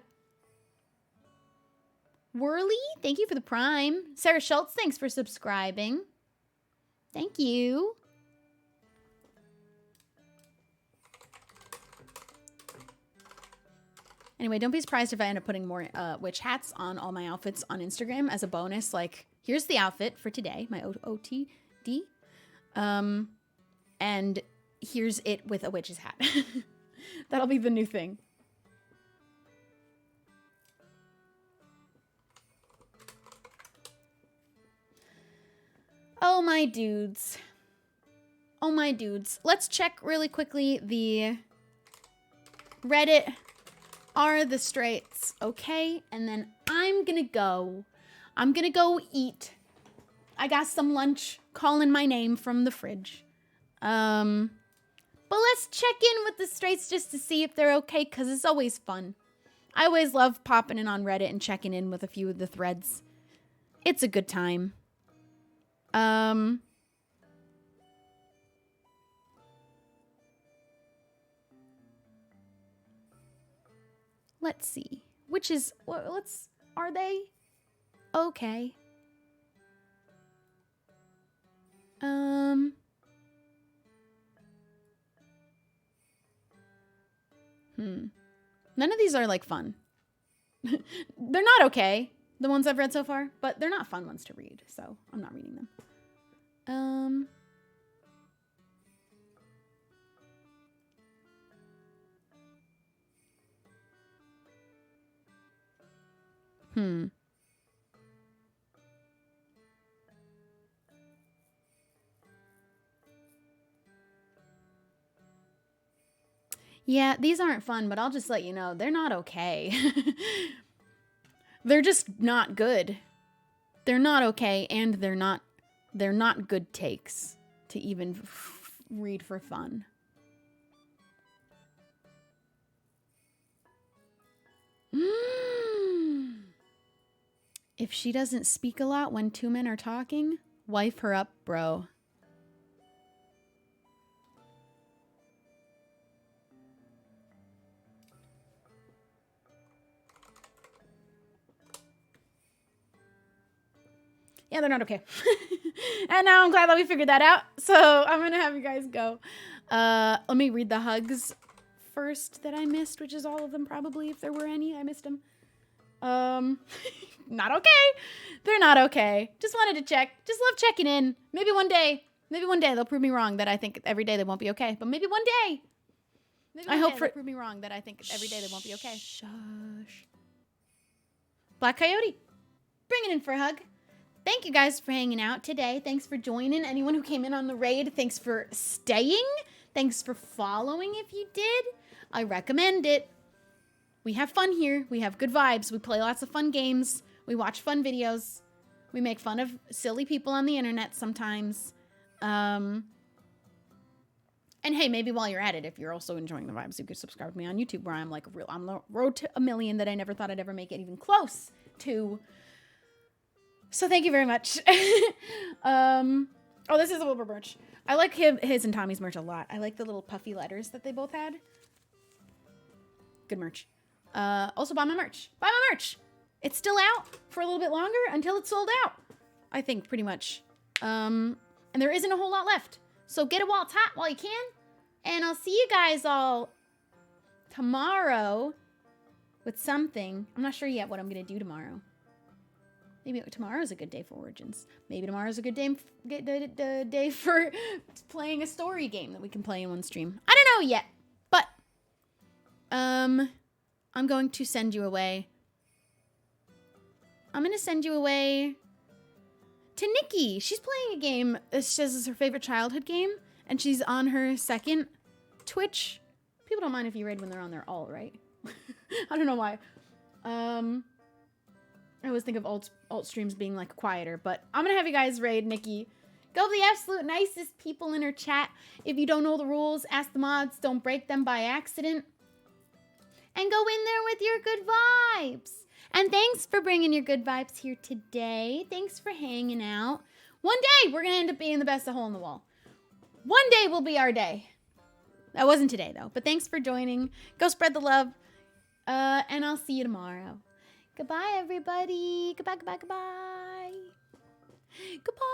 Speaker 1: Whirly, thank you for the prime. Sarah Schultz, thanks for subscribing. Thank you. Anyway, don't be surprised if I end up putting more witch hats on all my outfits on Instagram as a bonus. Like, here's the outfit for today, my OTD. And here's it with a witch's hat. That'll be the new thing. Oh, my dudes. Oh, my dudes. Let's check really quickly the Reddit. Are the Straits okay? And then I'm gonna go eat. I got some lunch calling my name from the fridge. But let's check in with the Straits just to see if they're okay, because it's always fun. I always love popping in on Reddit and checking in with a few of the threads. It's a good time. Let's see. Are they okay? None of these are like fun. They're not okay, the ones I've read so far, but they're not fun ones to read, so I'm not reading them. Yeah, these aren't fun, but I'll just let you know, they're not okay. They're just not good. They're not okay, and they're not good takes to even read for fun. If she doesn't speak a lot when two men are talking, wife her up, bro. Yeah, they're not okay. And now I'm glad that we figured that out. So I'm going to have you guys go. Let me read the hugs first that I missed, which is all of them probably, if there were any. I missed them. Not okay. They're not okay. Just wanted to check. Just love checking in. Maybe one day they'll prove me wrong that I think every day they won't be okay. But maybe one day. I hope for prove me wrong that I think every day they won't be okay. Shush. Black Coyote, bring it in for a hug. Thank you guys for hanging out today. Thanks for joining. Anyone who came in on the raid, thanks for staying. Thanks for following if you did. I recommend it. We have fun here. We have good vibes. We play lots of fun games. We watch fun videos. We make fun of silly people on the internet sometimes. And hey, maybe while you're at it, if you're also enjoying the vibes, you could subscribe to me on YouTube, where I'm like I'm the road to 1 million that I never thought I'd ever make it even close to. So thank you very much. Oh, this is a Wilbur merch. I like his and Tommy's merch a lot. I like the little puffy letters that they both had. Good merch. Also buy my merch. Buy my merch. It's still out for a little bit longer until it's sold out. I think pretty much. And there isn't a whole lot left. So get it while it's hot, while you can. And I'll see you guys all tomorrow with something. I'm not sure yet what I'm going to do tomorrow. Maybe tomorrow's a good day for Origins. Maybe tomorrow's a good day for playing a story game that we can play in one stream. I don't know yet. But I'm going to send you away. I'm going to send you away to Nikki. She's playing a game. She says it's her favorite childhood game, and she's on her second Twitch. People don't mind if you raid when they're on their alt, right? I don't know why. I always think of alt streams being like quieter, but I'm gonna have you guys raid Nikki. Go the absolute nicest people in her chat. If you don't know the rules, ask the mods. Don't break them by accident. And go in there with your good vibes. And thanks for bringing your good vibes here today. Thanks for hanging out. One day, we're going to end up being the best of Hole in the Wall. One day will be our day. That wasn't today, though. But thanks for joining. Go spread the love. And I'll see you tomorrow. Goodbye, everybody. Goodbye, goodbye, goodbye. Goodbye.